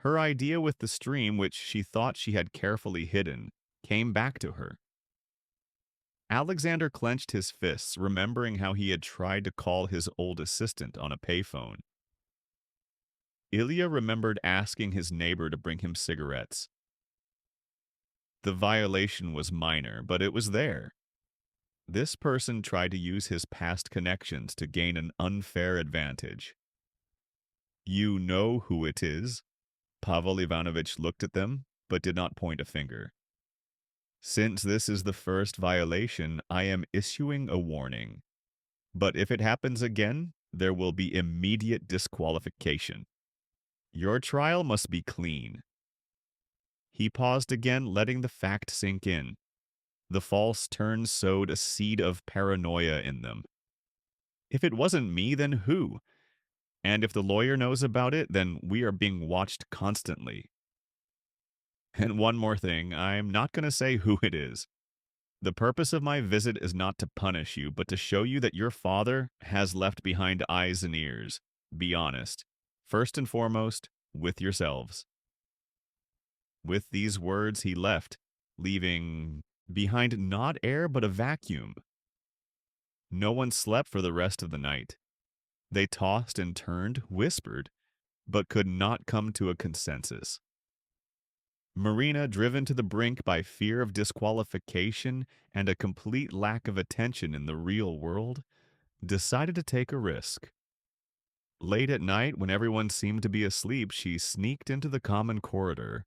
Speaker 1: Her idea with the stream, which she thought she had carefully hidden, came back to her. Alexander clenched his fists, remembering how he had tried to call his old assistant on a payphone. Ilya remembered asking his neighbor to bring him cigarettes. The violation was minor, but it was there. This person tried to use his past connections to gain an unfair advantage. You know who it is? Pavel Ivanovich looked at them, but did not point a finger. Since this is the first violation, I am issuing a warning. But if it happens again, there will be immediate disqualification. Your trial must be clean. He paused again, letting the fact sink in. The false turn sowed a seed of paranoia in them. If it wasn't me, then who? And if the lawyer knows about it, then we are being watched constantly. And one more thing, I'm not going to say who it is. The purpose of my visit is not to punish you, but to show you that your father has left behind eyes and ears. Be honest. First and foremost, with yourselves. With these words, he left, leaving behind not air but a vacuum. No one slept for the rest of the night. They tossed and turned, whispered, but could not come to a consensus. Marina, driven to the brink by fear of disqualification and a complete lack of attention in the real world, decided to take a risk. Late at night, when everyone seemed to be asleep, she sneaked into the common corridor.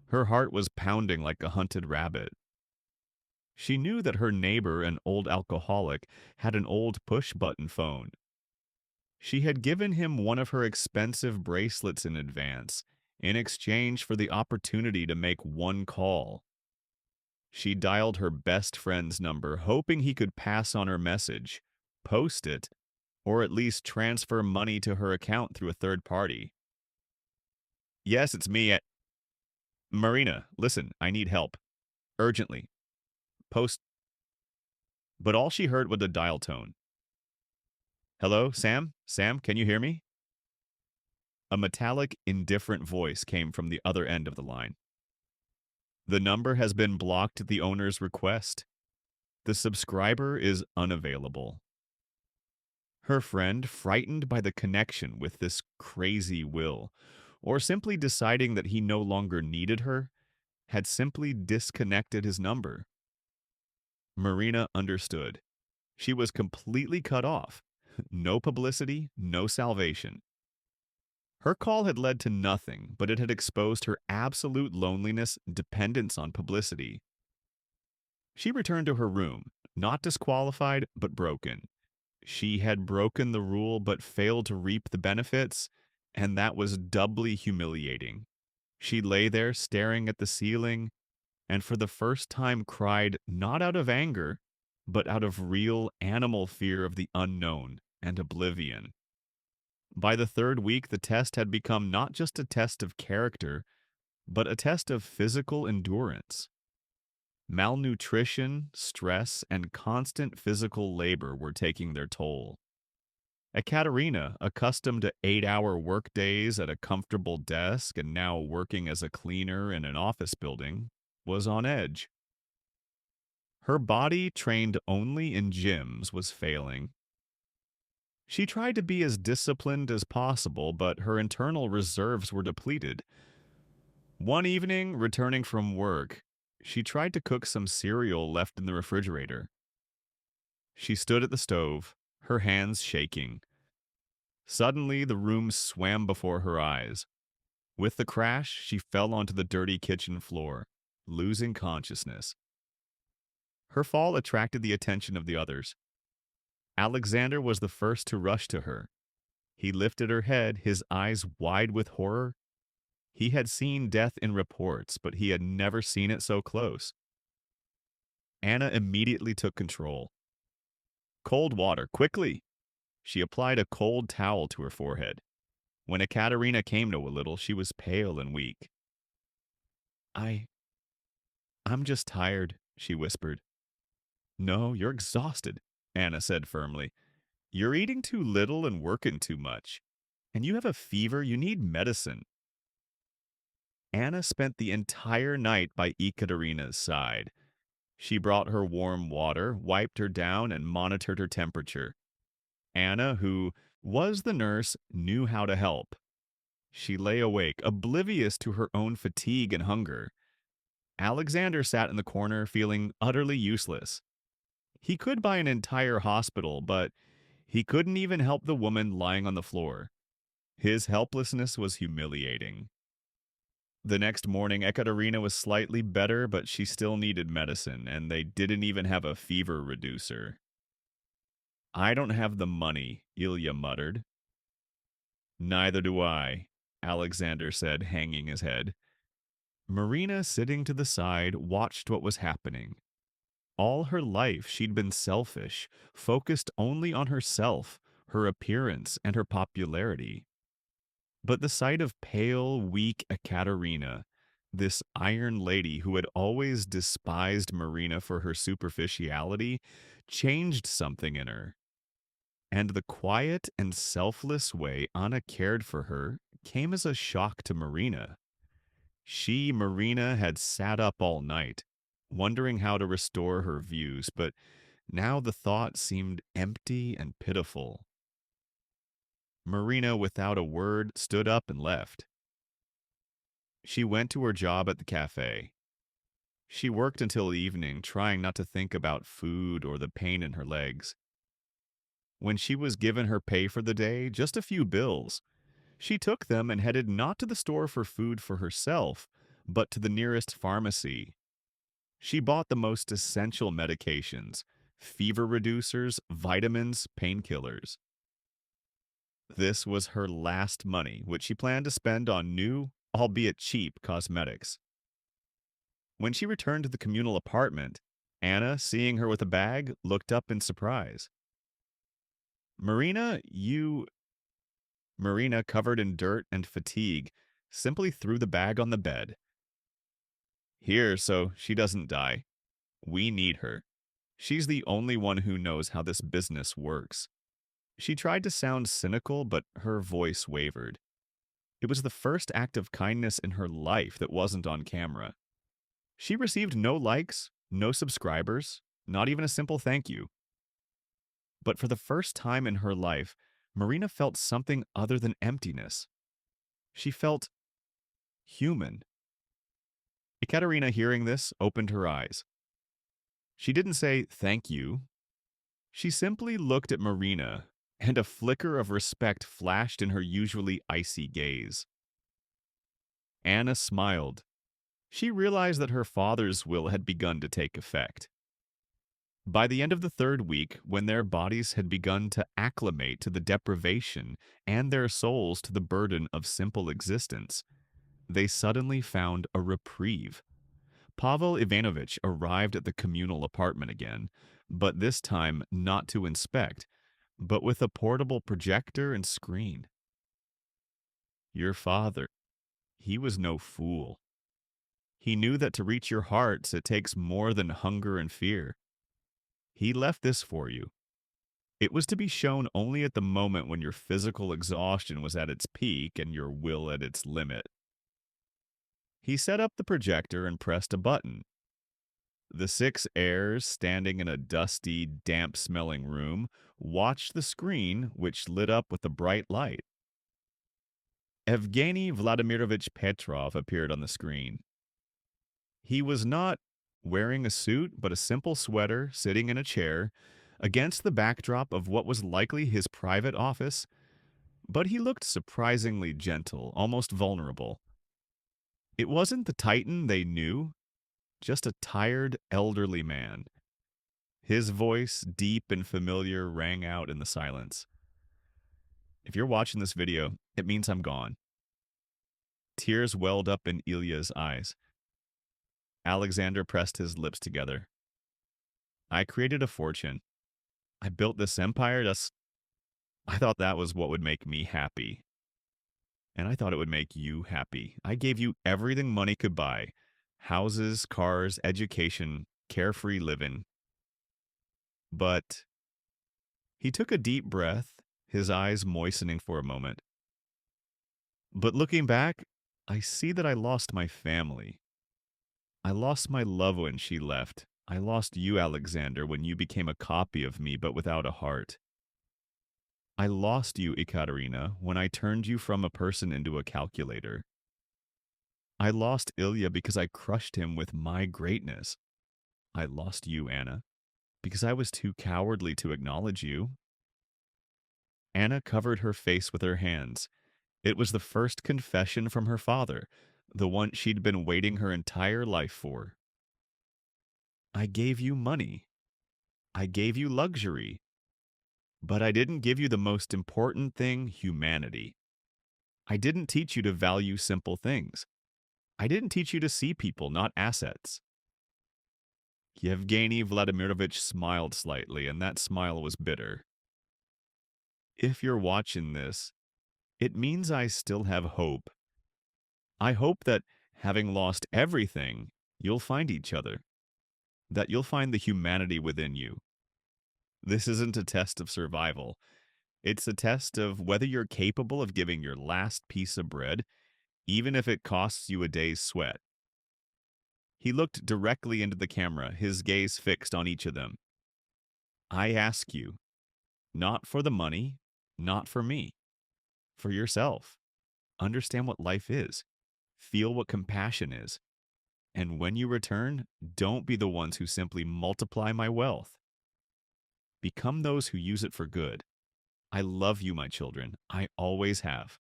Speaker 1: Her heart was pounding like a hunted rabbit. She knew that her neighbor, an old alcoholic, had an old push-button phone. She had given him one of her expensive bracelets in advance, in exchange for the opportunity to make one call. She dialed her best friend's number, hoping he could pass on her message, post it, or at least transfer money to her account through a third party. Yes, it's me. Marina, listen, I need help. Urgently. Post. But all she heard was a dial tone. Hello, Sam? Sam, can you hear me? A metallic, indifferent voice came from the other end of the line. The number has been blocked at the owner's request. The subscriber is unavailable. Her friend, frightened by the connection with this crazy Will, or simply deciding that he no longer needed her, had simply disconnected his number. Marina understood. She was completely cut off. No publicity, no salvation. Her call had led to nothing, but it had exposed her absolute loneliness and dependence on publicity. She returned to her room, not disqualified, but broken. She had broken the rule but failed to reap the benefits, and that was doubly humiliating. She lay there staring at the ceiling, and for the first time cried not out of anger, but out of real animal fear of the unknown and oblivion. By the third week, the test had become not just a test of character, but a test of physical endurance. Malnutrition, stress, and constant physical labor were taking their toll. Ekaterina, accustomed to 8-hour workdays at a comfortable desk and now working as a cleaner in an office building, was on edge. Her body, trained only in gyms, was failing. She tried to be as disciplined as possible, but her internal reserves were depleted. One evening, returning from work, she tried to cook some cereal left in the refrigerator. She stood at the stove, her hands shaking. Suddenly, the room swam before her eyes. With the crash, she fell onto the dirty kitchen floor, losing consciousness. Her fall attracted the attention of the others. Alexander was the first to rush to her. He lifted her head, his eyes wide with horror. He had seen death in reports, but he had never seen it so close. Anna immediately took control. Cold water, quickly! She applied a cold towel to her forehead. When Ekaterina came to a little, she was pale and weak. I'm just tired, she whispered. No, you're exhausted, Anna said firmly. You're eating too little and working too much. And you have a fever, you need medicine. Anna spent the entire night by Ekaterina's side. She brought her warm water, wiped her down, and monitored her temperature. Anna, who was the nurse, knew how to help. She lay awake, oblivious to her own fatigue and hunger. Alexander sat in the corner, feeling utterly useless. He could buy an entire hospital, but he couldn't even help the woman lying on the floor. His helplessness was humiliating. The next morning, Ekaterina was slightly better, but she still needed medicine, and they didn't even have a fever reducer. I don't have the money, Ilya muttered. Neither do I, Alexander said, hanging his head. Marina, sitting to the side, watched what was happening. All her life, she'd been selfish, focused only on herself, her appearance, and her popularity. But the sight of pale, weak Ekaterina, this iron lady who had always despised Marina for her superficiality, changed something in her. And the quiet and selfless way Anna cared for her came as a shock to Marina. She, Marina, had sat up all night, wondering how to restore her views, but now the thought seemed empty and pitiful. Marina, without a word, stood up and left. She went to her job at the cafe. She worked until evening, trying not to think about food or the pain in her legs. When she was given her pay for the day, just a few bills, she took them and headed not to the store for food for herself, but to the nearest pharmacy. She bought the most essential medications: fever reducers, vitamins, painkillers. This was her last money, which she planned to spend on new, albeit cheap, cosmetics. When she returned to the communal apartment, Anna, seeing her with a bag, looked up in surprise. Marina, you. Marina, covered in dirt and fatigue, simply threw the bag on the bed. Here, so she doesn't die. We need her. She's the only one who knows how this business works. She tried to sound cynical, but her voice wavered. It was the first act of kindness in her life that wasn't on camera. She received no likes, no subscribers, not even a simple thank you. But for the first time in her life, Marina felt something other than emptiness. She felt human. Ekaterina, hearing this, opened her eyes. She didn't say thank you. She simply looked at Marina, and a flicker of respect flashed in her usually icy gaze. Anna smiled. She realized that her father's will had begun to take effect. By the end of the third week, when their bodies had begun to acclimate to the deprivation and their souls to the burden of simple existence, they suddenly found a reprieve. Pavel Ivanovitch arrived at the communal apartment again, but this time not to inspect, but with a portable projector and screen. Your father, he was no fool. He knew that to reach your hearts it takes more than hunger and fear. He left this for you. It was to be shown only at the moment when your physical exhaustion was at its peak and your will at its limit. He set up the projector and pressed a button. The six heirs, standing in a dusty, damp-smelling room, watched the screen, which lit up with a bright light. Evgeny Vladimirovich Petrov appeared on the screen. He was not wearing a suit, but a simple sweater, sitting in a chair, against the backdrop of what was likely his private office, but he looked surprisingly gentle, almost vulnerable. It wasn't the Titan they knew, just a tired, elderly man. His voice, deep and familiar, rang out in the silence. If you're watching this video, it means I'm gone. Tears welled up in Ilya's eyes. Alexander pressed his lips together. I created a fortune. I built this empire. I thought that was what would make me happy. And I thought it would make you happy. I gave you everything money could buy: houses, cars, education, carefree living. But he took a deep breath, his eyes moistening for a moment. But looking back, I see that I lost my family. I lost my love when she left. I lost you, Alexander, when you became a copy of me but without a heart. I lost you, Ekaterina, when I turned you from a person into a calculator. I lost Ilya because I crushed him with my greatness. I lost you, Anna, because I was too cowardly to acknowledge you. Anna covered her face with her hands. It was the first confession from her father, the one she'd been waiting her entire life for. I gave you money. I gave you luxury. But I didn't give you the most important thing, humanity. I didn't teach you to value simple things. I didn't teach you to see people, not assets. Yevgeny Vladimirovich smiled slightly, and that smile was bitter. If you're watching this, it means I still have hope. I hope that, having lost everything, you'll find each other, that you'll find the humanity within you. This isn't a test of survival. It's a test of whether you're capable of giving your last piece of bread, even if it costs you a day's sweat. He looked directly into the camera, his gaze fixed on each of them. I ask you, not for the money, not for me, for yourself. Understand what life is. Feel what compassion is. And when you return, don't be the ones who simply multiply my wealth. Become those who use it for good. I love you, my children. I always have.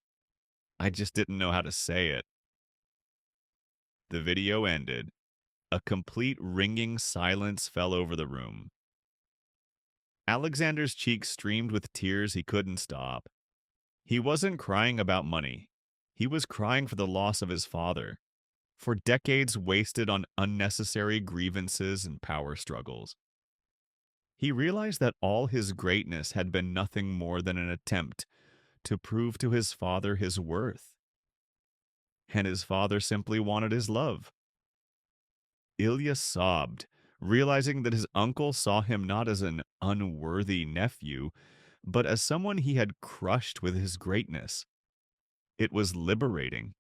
Speaker 1: I just didn't know how to say it. The video ended. A complete ringing silence fell over the room. Alexander's cheeks streamed with tears he couldn't stop. He wasn't crying about money. He was crying for the loss of his father, for decades wasted on unnecessary grievances and power struggles. He realized that all his greatness had been nothing more than an attempt to prove to his father his worth. And his father simply wanted his love. Ilya sobbed, realizing that his uncle saw him not as an unworthy nephew, but as someone he had crushed with his greatness. It was liberating.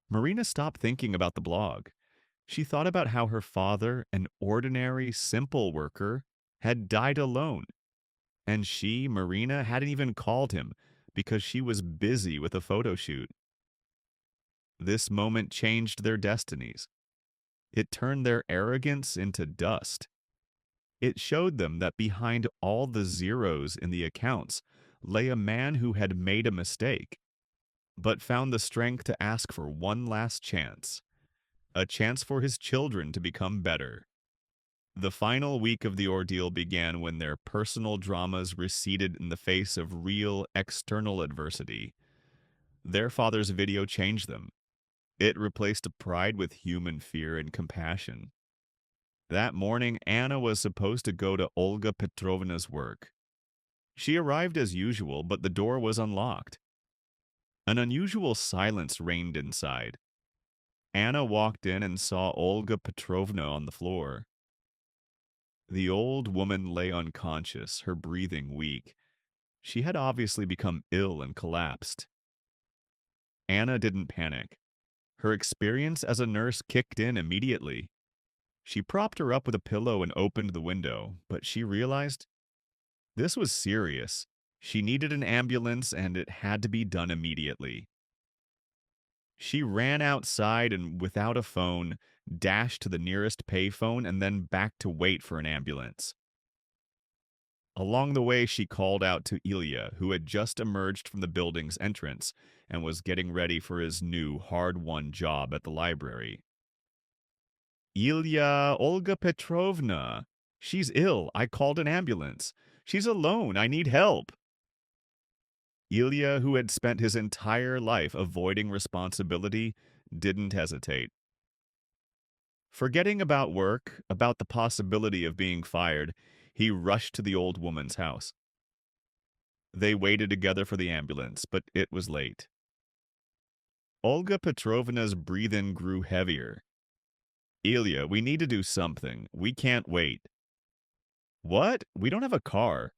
Speaker 1: Marina stopped thinking about the blog. She thought about how her father, an ordinary, simple worker, had died alone, and she, Marina, hadn't even called him because she was busy with a photo shoot. This moment changed their destinies. It turned their arrogance into dust. It showed them that behind all the zeros in the accounts lay a man who had made a mistake, but found the strength to ask for one last chance, a chance for his children to become better. The final week of the ordeal began when their personal dramas receded in the face of real external adversity. Their father's video changed them. It replaced pride with human fear and compassion. That morning, Anna was supposed to go to Olga Petrovna's work. She arrived as usual, but the door was unlocked. An unusual silence reigned inside. Anna walked in and saw Olga Petrovna on the floor. The old woman lay unconscious, her breathing weak. She had obviously become ill and collapsed. Anna didn't panic. Her experience as a nurse kicked in immediately. She propped her up with a pillow and opened the window, but she realized this was serious. She needed an ambulance, and it had to be done immediately. She ran outside and, without a phone, dashed to the nearest payphone and then back to wait for an ambulance. Along the way, she called out to Ilya, who had just emerged from the building's entrance and was getting ready for his new, hard-won job at the library. Ilya, Olga Petrovna. She's ill. I called an ambulance. She's alone. I need help. Ilya, who had spent his entire life avoiding responsibility, didn't hesitate. Forgetting about work, about the possibility of being fired, he rushed to the old woman's house. They waited together for the ambulance, but it was late. Olga Petrovna's breathing grew heavier. Ilya, we need to do something. We can't wait. What? We don't have a car.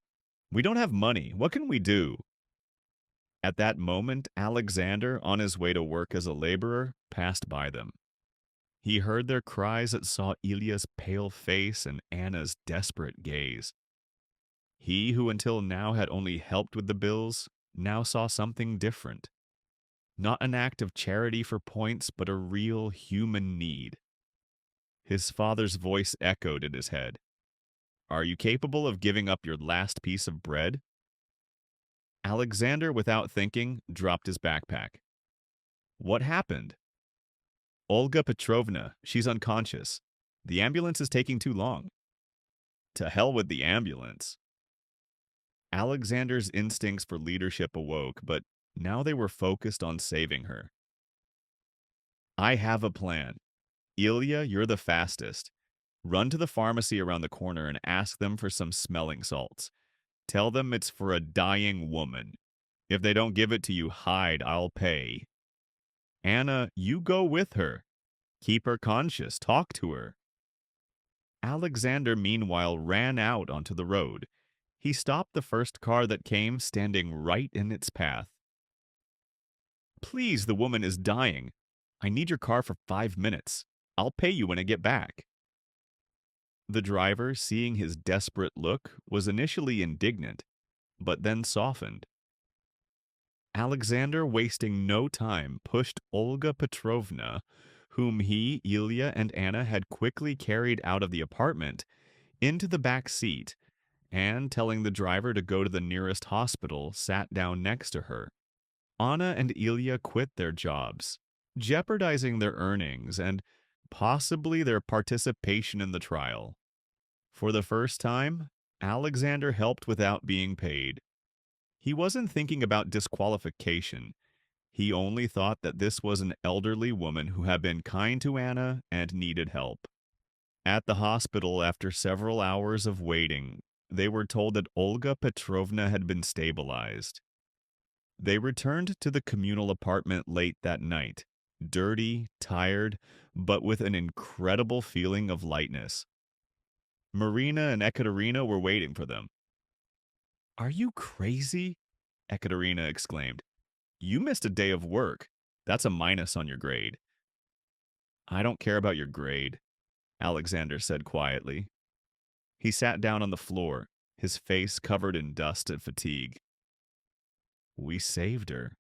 Speaker 1: We don't have money. What can we do? At that moment, Alexander, on his way to work as a laborer, passed by them. He heard their cries and saw Ilya's pale face and Anna's desperate gaze. He, who until now had only helped with the bills, now saw something different. Not an act of charity for points, but a real human need. His father's voice echoed in his head. Are you capable of giving up your last piece of bread? Alexander, without thinking, dropped his backpack. What happened? Olga Petrovna, she's unconscious. The ambulance is taking too long. To hell with the ambulance. Alexander's instincts for leadership awoke, but now they were focused on saving her. I have a plan. Ilya, you're the fastest. Run to the pharmacy around the corner and ask them for some smelling salts. Tell them it's for a dying woman. If they don't give it to you, hide, I'll pay. Anna, you go with her. Keep her conscious, talk to her. Alexander, meanwhile, ran out onto the road. He stopped the first car that came, standing right in its path. Please, the woman is dying. I need your car for 5 minutes. I'll pay you when I get back. The driver, seeing his desperate look, was initially indignant, but then softened. Alexander, wasting no time, pushed Olga Petrovna, whom he, Ilya, and Anna had quickly carried out of the apartment, into the back seat, and, telling the driver to go to the nearest hospital, sat down next to her. Anna and Ilya quit their jobs, jeopardizing their earnings and possibly their participation in the trial. For the first time, Alexander helped without being paid. He wasn't thinking about disqualification. He only thought that this was an elderly woman who had been kind to Anna and needed help. At the hospital, after several hours of waiting, they were told that Olga Petrovna had been stabilized. They returned to the communal apartment late that night, dirty, tired, but with an incredible feeling of lightness. Marina and Ekaterina were waiting for them. Are you crazy? Ekaterina exclaimed. You missed a day of work. That's a minus on your grade. I don't care about your grade, Alexander said quietly. He sat down on the floor, his face covered in dust and fatigue. We saved her.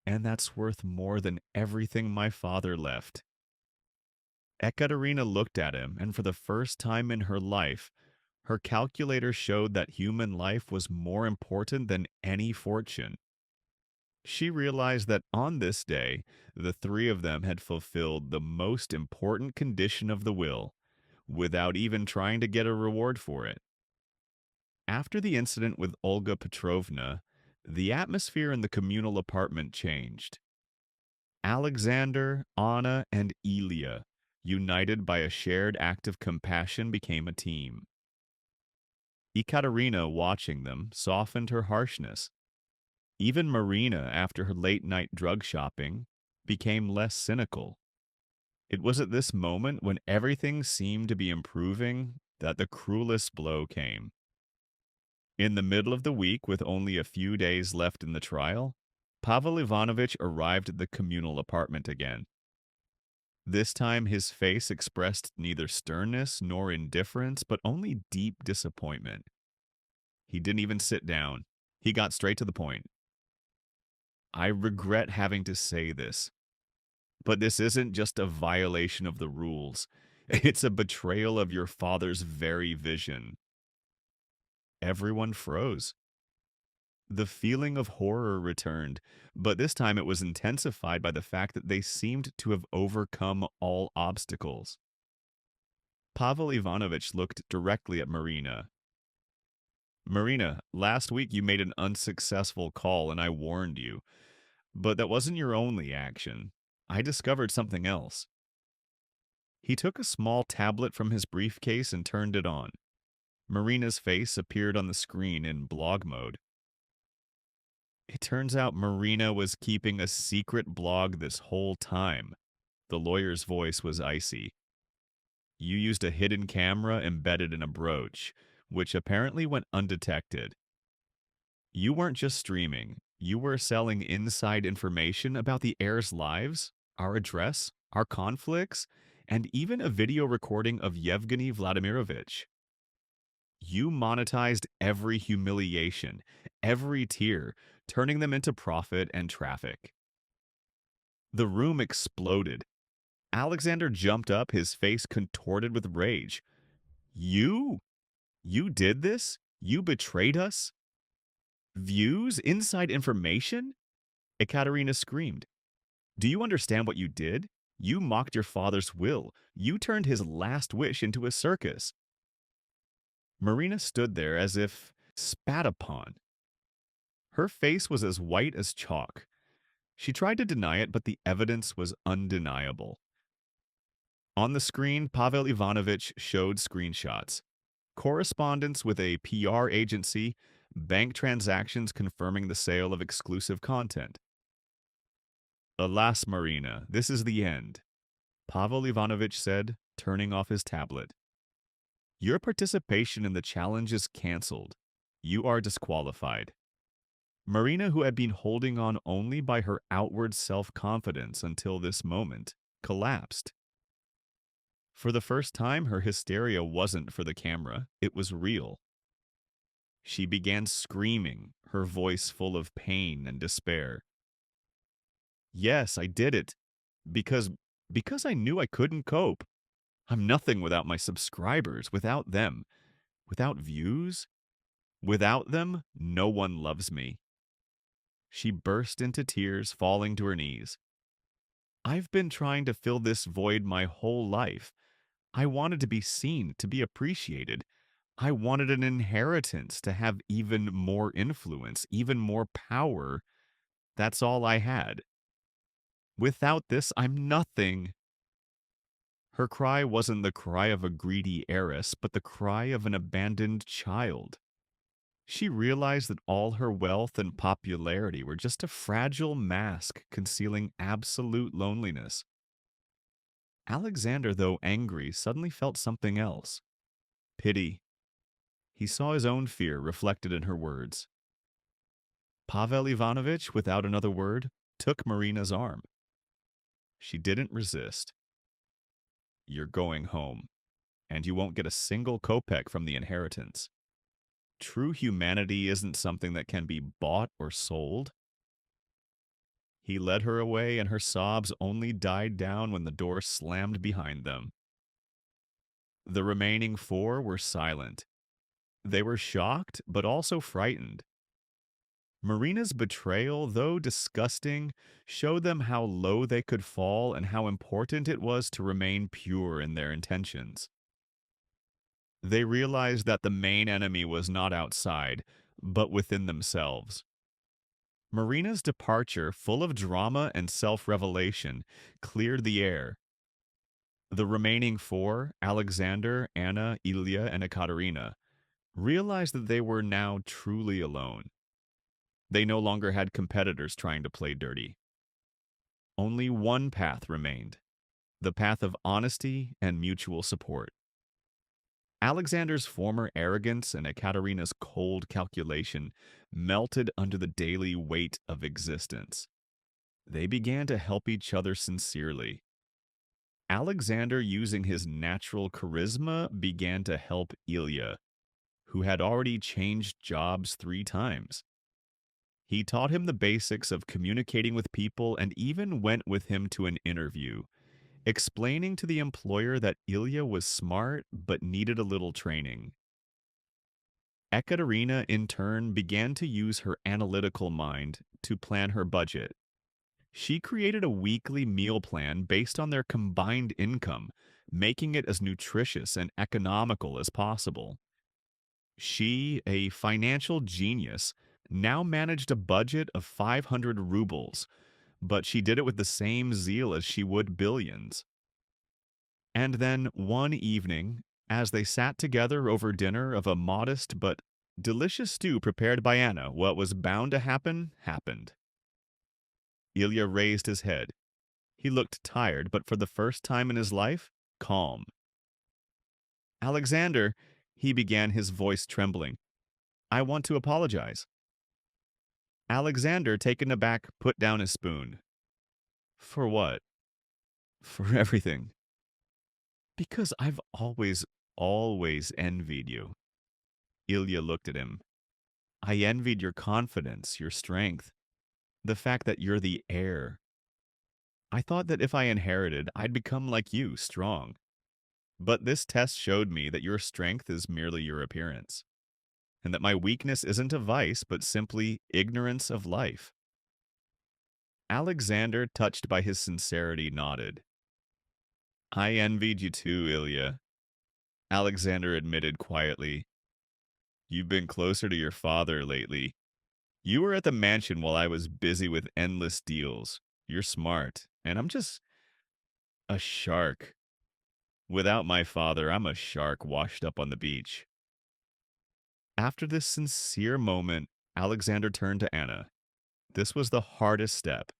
Speaker 1: And that's worth more than everything my father left. Ekaterina looked at him, and for the first time in her life, her calculator showed that human life was more important than any fortune. She realized that on this day, the three of them had fulfilled the most important condition of the will, without even trying to get a reward for it. After the incident with Olga Petrovna, the atmosphere in the communal apartment changed. Alexander, Anna, and Ilya, united by a shared act of compassion, became a team. Ekaterina, watching them, softened her harshness. Even Marina, after her late-night drug shopping, became less cynical. It was at this moment, when everything seemed to be improving, that the cruelest blow came. In the middle of the week, with only a few days left in the trial, Pavel Ivanovich arrived at the communal apartment again. This time his face expressed neither sternness nor indifference, but only deep disappointment. He didn't even sit down. He got straight to the point. I regret having to say this, but this isn't just a violation of the rules. It's a betrayal of your father's very vision. Everyone froze. The feeling of horror returned, but this time it was intensified by the fact that they seemed to have overcome all obstacles. Pavel Ivanovich looked directly at Marina. Marina, last week you made an unsuccessful call and I warned you. But that wasn't your only action. I discovered something else. He took a small tablet from his briefcase and turned it on. Marina's face appeared on the screen in blog mode. It turns out Marina was keeping a secret blog this whole time. The lawyer's voice was icy. You used a hidden camera embedded in a brooch, which apparently went undetected. You weren't just streaming. You were selling inside information about the heirs' lives, our address, our conflicts, and even a video recording of Yevgeny Vladimirovich. You monetized every humiliation, every tear, turning them into profit and traffic. The room exploded. Alexander jumped up, his face contorted with rage. You? You did this? You betrayed us? Views? Inside information? Ekaterina screamed. Do you understand what you did? You mocked your father's will. You turned his last wish into a circus. Marina stood there as if spat upon. Her face was as white as chalk. She tried to deny it, but the evidence was undeniable. On the screen, Pavel Ivanovich showed screenshots. Correspondence with a PR agency, bank transactions confirming the sale of exclusive content. Alas, Marina, this is the end, Pavel Ivanovich said, turning off his tablet. Your participation in the challenge is cancelled. You are disqualified. Marina, who had been holding on only by her outward self-confidence until this moment, collapsed. For the first time, her hysteria wasn't for the camera, it was real. She began screaming, her voice full of pain and despair. Yes, I did it. Because I knew I couldn't cope. I'm nothing without my subscribers, without them, without views. Without them, no one loves me. She burst into tears, falling to her knees. I've been trying to fill this void my whole life. I wanted to be seen, to be appreciated. I wanted an inheritance, to have even more influence, even more power. That's all I had. Without this, I'm nothing. Her cry wasn't the cry of a greedy heiress, but the cry of an abandoned child. She realized that all her wealth and popularity were just a fragile mask concealing absolute loneliness. Alexander, though angry, suddenly felt something else. Pity. He saw his own fear reflected in her words. Pavel Ivanovich, without another word, took Marina's arm. She didn't resist. You're going home, and you won't get a single kopeck from the inheritance. True humanity isn't something that can be bought or sold. He led her away, and her sobs only died down when the door slammed behind them. The remaining four were silent. They were shocked, but also frightened. Marina's betrayal, though disgusting, showed them how low they could fall and how important it was to remain pure in their intentions. They realized that the main enemy was not outside, but within themselves. Marina's departure, full of drama and self-revelation, cleared the air. The remaining four, Alexander, Anna, Ilya, and Ekaterina, realized that they were now truly alone. They no longer had competitors trying to play dirty. Only one path remained, the path of honesty and mutual support. Alexander's former arrogance and Ekaterina's cold calculation melted under the daily weight of existence. They began to help each other sincerely. Alexander, using his natural charisma, began to help Ilya, who had already changed jobs 3 times. He taught him the basics of communicating with people and even went with him to an interview, explaining to the employer that Ilya was smart but needed a little training. Ekaterina, in turn, began to use her analytical mind to plan her budget. She created a weekly meal plan based on their combined income, making it as nutritious and economical as possible. She, a financial genius, now managed a budget of 500 rubles, but she did it with the same zeal as she would billions. And then, one evening, as they sat together over dinner of a modest but delicious stew prepared by Anna, what was bound to happen, happened. Ilya raised his head. He looked tired, but for the first time in his life, calm. Alexander, he began, his voice trembling, I want to apologize. Alexander, taken aback, put down his spoon. For what? For everything. Because I've always envied you. Ilya looked at him. I envied your confidence, your strength, the fact that you're the heir. I thought that if I inherited, I'd become like you, strong. But this test showed me that your strength is merely your appearance, and that my weakness isn't a vice, but simply ignorance of life. Alexander, touched by his sincerity, nodded. I envied you too, Ilya. Alexander admitted quietly. You've been closer to your father lately. You were at the mansion while I was busy with endless deals. You're smart, and I'm just a shark. Without my father, I'm a shark washed up on the beach. After this sincere moment, Alexander turned to Anna. This was the hardest step.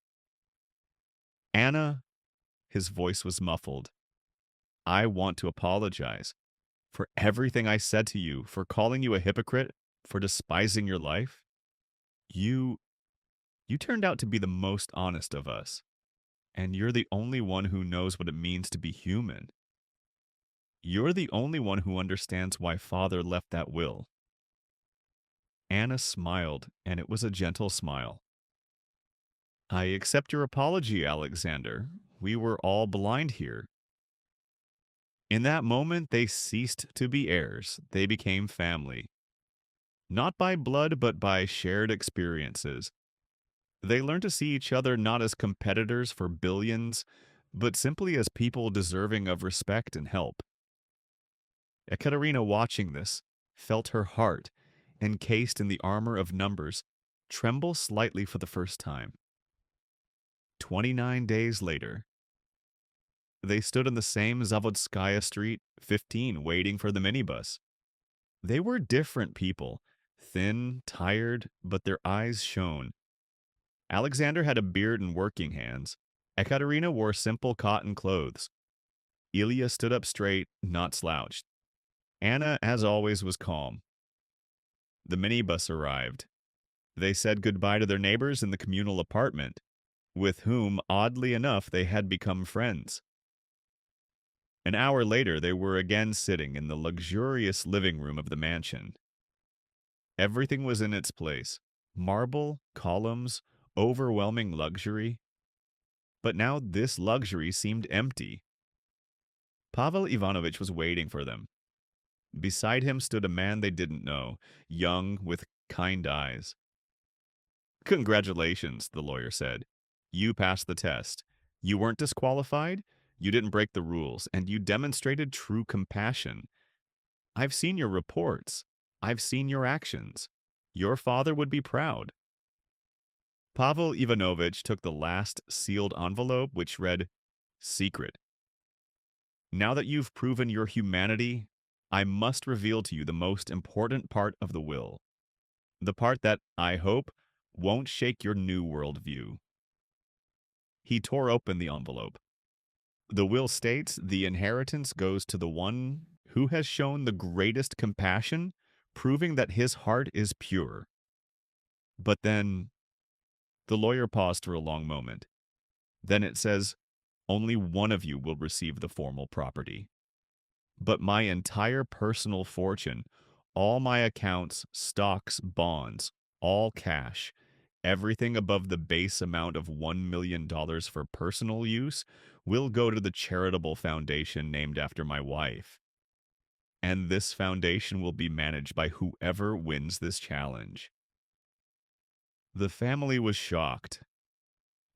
Speaker 1: Anna, his voice was muffled. I want to apologize for everything I said to you, for calling you a hypocrite, for despising your life. You you turned out to be the most honest of us, and you're the only one who knows what it means to be human. You're the only one who understands why Father left that will. Anna smiled, and it was a gentle smile. I accept your apology, Alexander. We were all blind here. In that moment, they ceased to be heirs. They became family. Not by blood, but by shared experiences. They learned to see each other not as competitors for billions, but simply as people deserving of respect and help. Ekaterina, watching this, felt her heart, encased in the armor of numbers, tremble slightly for the first time. 29 days later, they stood on the same Zavodskaya Street, 15, waiting for the minibus. They were different people, thin, tired, but their eyes shone. Alexander had a beard and working hands. Ekaterina wore simple cotton clothes. Ilya stood up straight, not slouched. Anna, as always, was calm. The minibus arrived. They said goodbye to their neighbors in the communal apartment, with whom, oddly enough, they had become friends. An hour later, they were again sitting in the luxurious living room of the mansion. Everything was in its place. Marble, columns, overwhelming luxury. But now this luxury seemed empty. Pavel Ivanovitch was waiting for them. Beside him stood a man they didn't know, young, with kind eyes. Congratulations, the lawyer said. You passed the test. You weren't disqualified, you didn't break the rules, and you demonstrated true compassion. I've seen your reports. I've seen your actions. Your father would be proud. Pavel Ivanovitch took the last sealed envelope, which read, Secret. Now that you've proven your humanity, I must reveal to you the most important part of the will. The part that, I hope, won't shake your new worldview. He tore open the envelope. The will states the inheritance goes to the one who has shown the greatest compassion, proving that his heart is pure. But then, the lawyer paused for a long moment. Then it says, only one of you will receive the formal property. But my entire personal fortune, all my accounts, stocks, bonds, all cash, everything above the base amount of $1 million for personal use will go to the charitable foundation named after my wife. And this foundation will be managed by whoever wins this challenge. The family was shocked.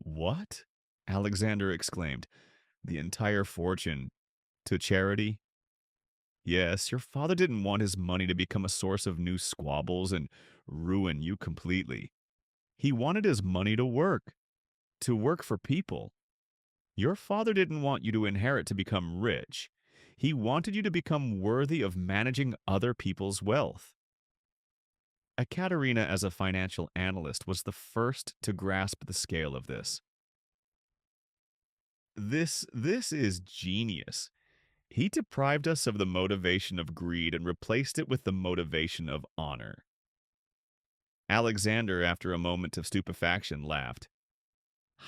Speaker 1: What? Alexander exclaimed. The entire fortune. To charity? Yes, your father didn't want his money to become a source of new squabbles and ruin you completely. He wanted his money to work for people. Your father didn't want you to inherit to become rich. He wanted you to become worthy of managing other people's wealth. Ekaterina, as a financial analyst, was the first to grasp the scale of this. This is genius. He deprived us of the motivation of greed and replaced it with the motivation of honor. Alexander, after a moment of stupefaction, laughed.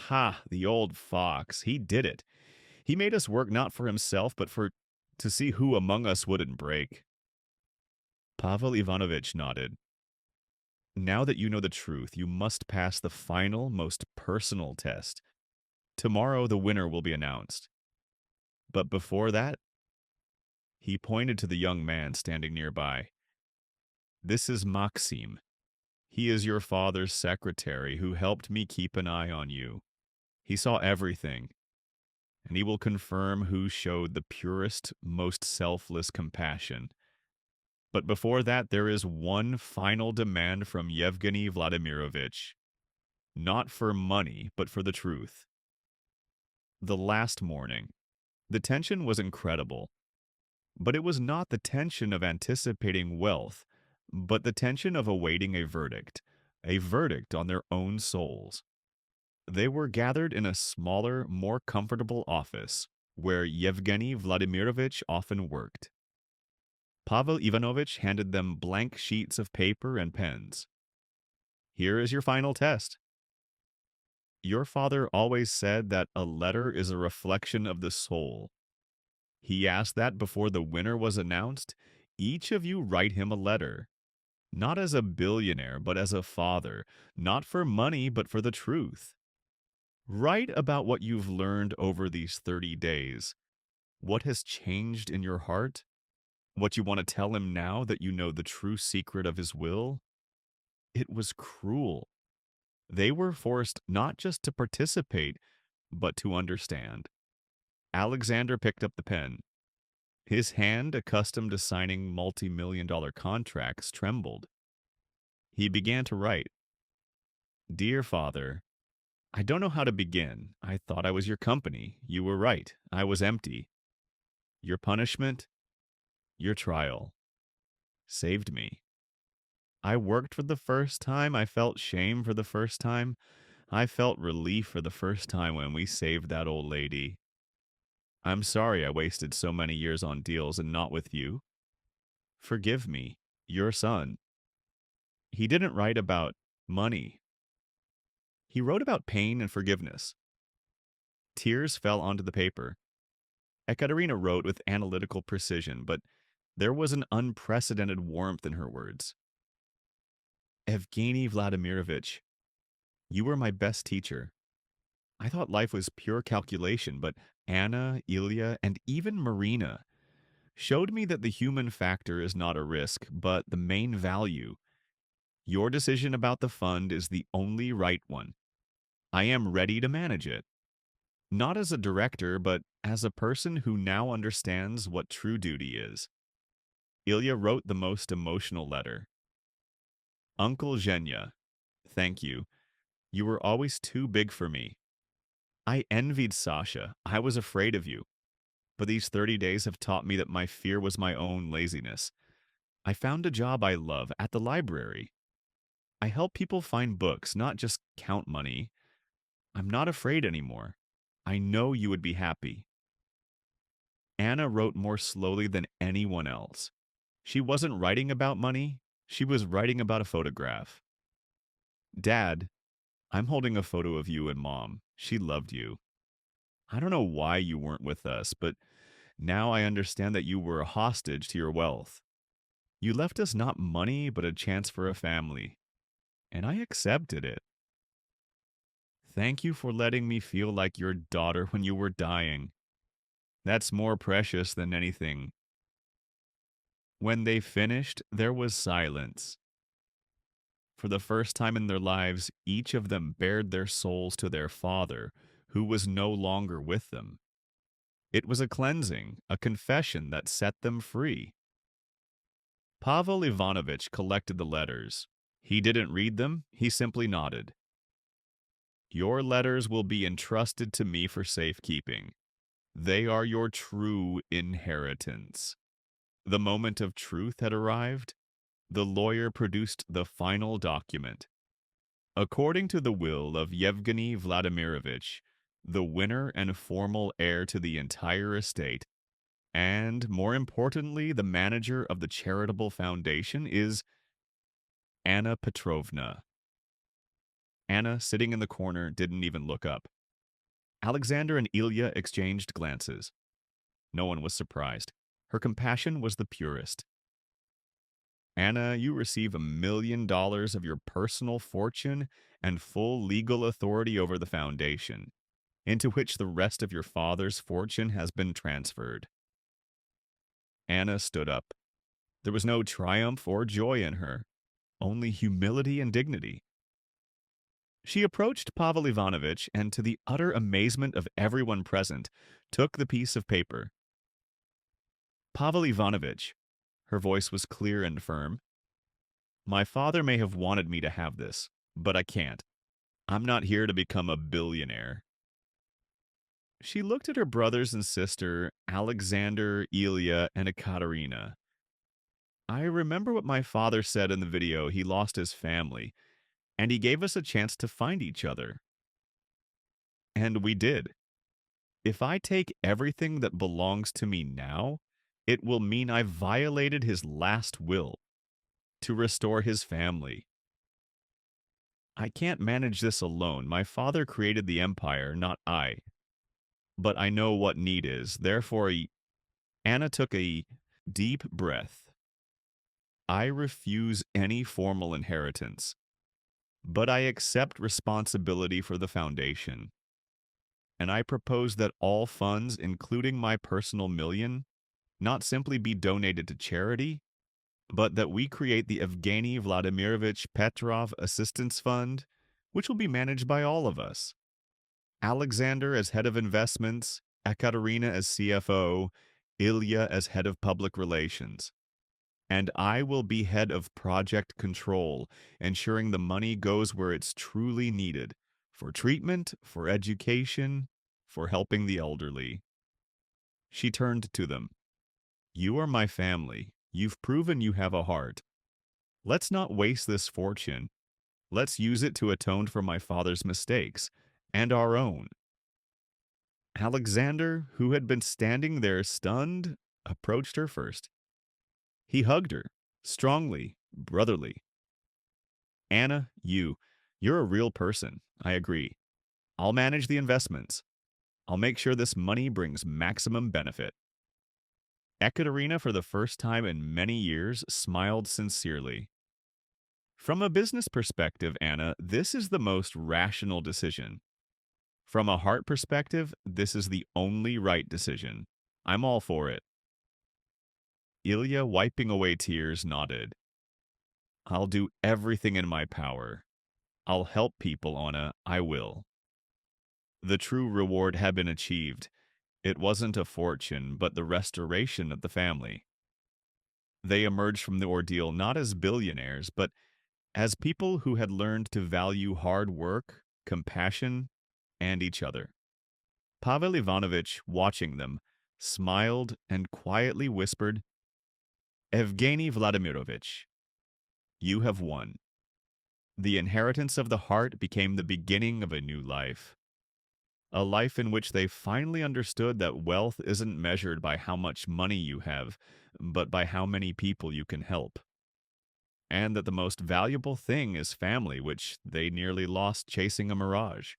Speaker 1: Ha, the old fox. He did it. He made us work not for himself, but to see who among us wouldn't break. Pavel Ivanovitch nodded. Now that you know the truth, you must pass the final, most personal test. Tomorrow, the winner will be announced. But before that, he pointed to the young man standing nearby. This is Maxim. He is your father's secretary who helped me keep an eye on you. He saw everything, and he will confirm who showed the purest, most selfless compassion. But before that, there is one final demand from Yevgeny Vladimirovich. Not for money, but for the truth. The last morning, the tension was incredible. But it was not the tension of anticipating wealth, but the tension of awaiting a verdict on their own souls. They were gathered in a smaller, more comfortable office, where Yevgeny Vladimirovich often worked. Pavel Ivanovitch handed them blank sheets of paper and pens. Here is your final test. Your father always said that a letter is a reflection of the soul. He asked that before the winner was announced. Each of you write him a letter. Not as a billionaire, but as a father. Not for money, but for the truth. Write about what you've learned over these 30 days. What has changed in your heart? What you want to tell him now that you know the true secret of his will? It was cruel. They were forced not just to participate, but to understand. Alexander picked up the pen. His hand, accustomed to signing multi-million-dollar contracts, trembled. He began to write. Dear Father, I don't know how to begin. I thought I was your company. You were right. I was empty. Your punishment, your trial, saved me. I worked for the first time. I felt shame for the first time. I felt relief for the first time when we saved that old lady. I'm sorry I wasted so many years on deals and not with you. Forgive me, your son. He didn't write about money. He wrote about pain and forgiveness. Tears fell onto the paper. Ekaterina wrote with analytical precision, but there was an unprecedented warmth in her words. Evgeny Vladimirovich, you were my best teacher. I thought life was pure calculation, but Anna, Ilya, and even Marina showed me that the human factor is not a risk, but the main value. Your decision about the fund is the only right one. I am ready to manage it. Not as a director, but as a person who now understands what true duty is. Ilya wrote the most emotional letter. Uncle Zhenya, thank you. You were always too big for me. I envied Sasha. I was afraid of you. But these 30 days have taught me that my fear was my own laziness. I found a job I love at the library. I help people find books, not just count money. I'm not afraid anymore. I know you would be happy. Anna wrote more slowly than anyone else. She wasn't writing about money. She was writing about a photograph. Dad, I'm holding a photo of you and Mom. She loved you. I don't know why you weren't with us, but now I understand that you were a hostage to your wealth. You left us not money, but a chance for a family. And I accepted it. Thank you for letting me feel like your daughter when you were dying. That's more precious than anything. When they finished, there was silence. For the first time in their lives, each of them bared their souls to their father, who was no longer with them. It was a cleansing, a confession that set them free. Pavel Ivanovitch collected the letters. He didn't read them, he simply nodded. Your letters will be entrusted to me for safekeeping. They are your true inheritance. The moment of truth had arrived. The lawyer produced the final document. According to the will of Yevgeny Vladimirovich, the winner and formal heir to the entire estate, and, more importantly, the manager of the charitable foundation, is Anna Petrovna. Anna, sitting in the corner, didn't even look up. Alexander and Ilya exchanged glances. No one was surprised. Her compassion was the purest. Anna, you receive $1 million of your personal fortune and full legal authority over the foundation, into which the rest of your father's fortune has been transferred. Anna stood up. There was no triumph or joy in her, only humility and dignity. She approached Pavel Ivanovitch and, to the utter amazement of everyone present, took the piece of paper. Pavel Ivanovitch, her voice was clear and firm, my father may have wanted me to have this, but I can't. I'm not here to become a billionaire. She looked at her brothers and sister, Alexander, Ilya, and Ekaterina. I remember what my father said in the video. He lost his family, and he gave us a chance to find each other. And we did. If I take everything that belongs to me now, it will mean I violated his last will to restore his family. I can't manage this alone. My father created the empire, not I. But I know what need is. Therefore, Anna took a deep breath. I refuse any formal inheritance, but I accept responsibility for the foundation. And I propose that all funds, including my personal million, not simply be donated to charity, but that we create the Evgeny Vladimirovich Petrov Assistance Fund, which will be managed by all of us. Alexander as head of investments, Ekaterina as CFO, Ilya as head of public relations. And I will be head of project control, ensuring the money goes where it's truly needed, for treatment, for education, for helping the elderly. She turned to them. You are my family. You've proven you have a heart. Let's not waste this fortune. Let's use it to atone for my father's mistakes, and our own. Alexander, who had been standing there stunned, approached her first. He hugged her, strongly, brotherly. Anna, you're a real person. I agree. I'll manage the investments. I'll make sure this money brings maximum benefit. Ekaterina, for the first time in many years, smiled sincerely. From a business perspective, Anna, this is the most rational decision. From a heart perspective, this is the only right decision. I'm all for it. Ilya, wiping away tears, nodded. I'll do everything in my power. I'll help people, Anna. I will. The true reward had been achieved. It wasn't a fortune, but the restoration of the family. They emerged from the ordeal not as billionaires, but as people who had learned to value hard work, compassion, and each other. Pavel Ivanovitch, watching them, smiled and quietly whispered, Evgeny Vladimirovich, you have won. The inheritance of the heart became the beginning of a new life. A life in which they finally understood that wealth isn't measured by how much money you have, but by how many people you can help. And that the most valuable thing is family, which they nearly lost chasing a mirage.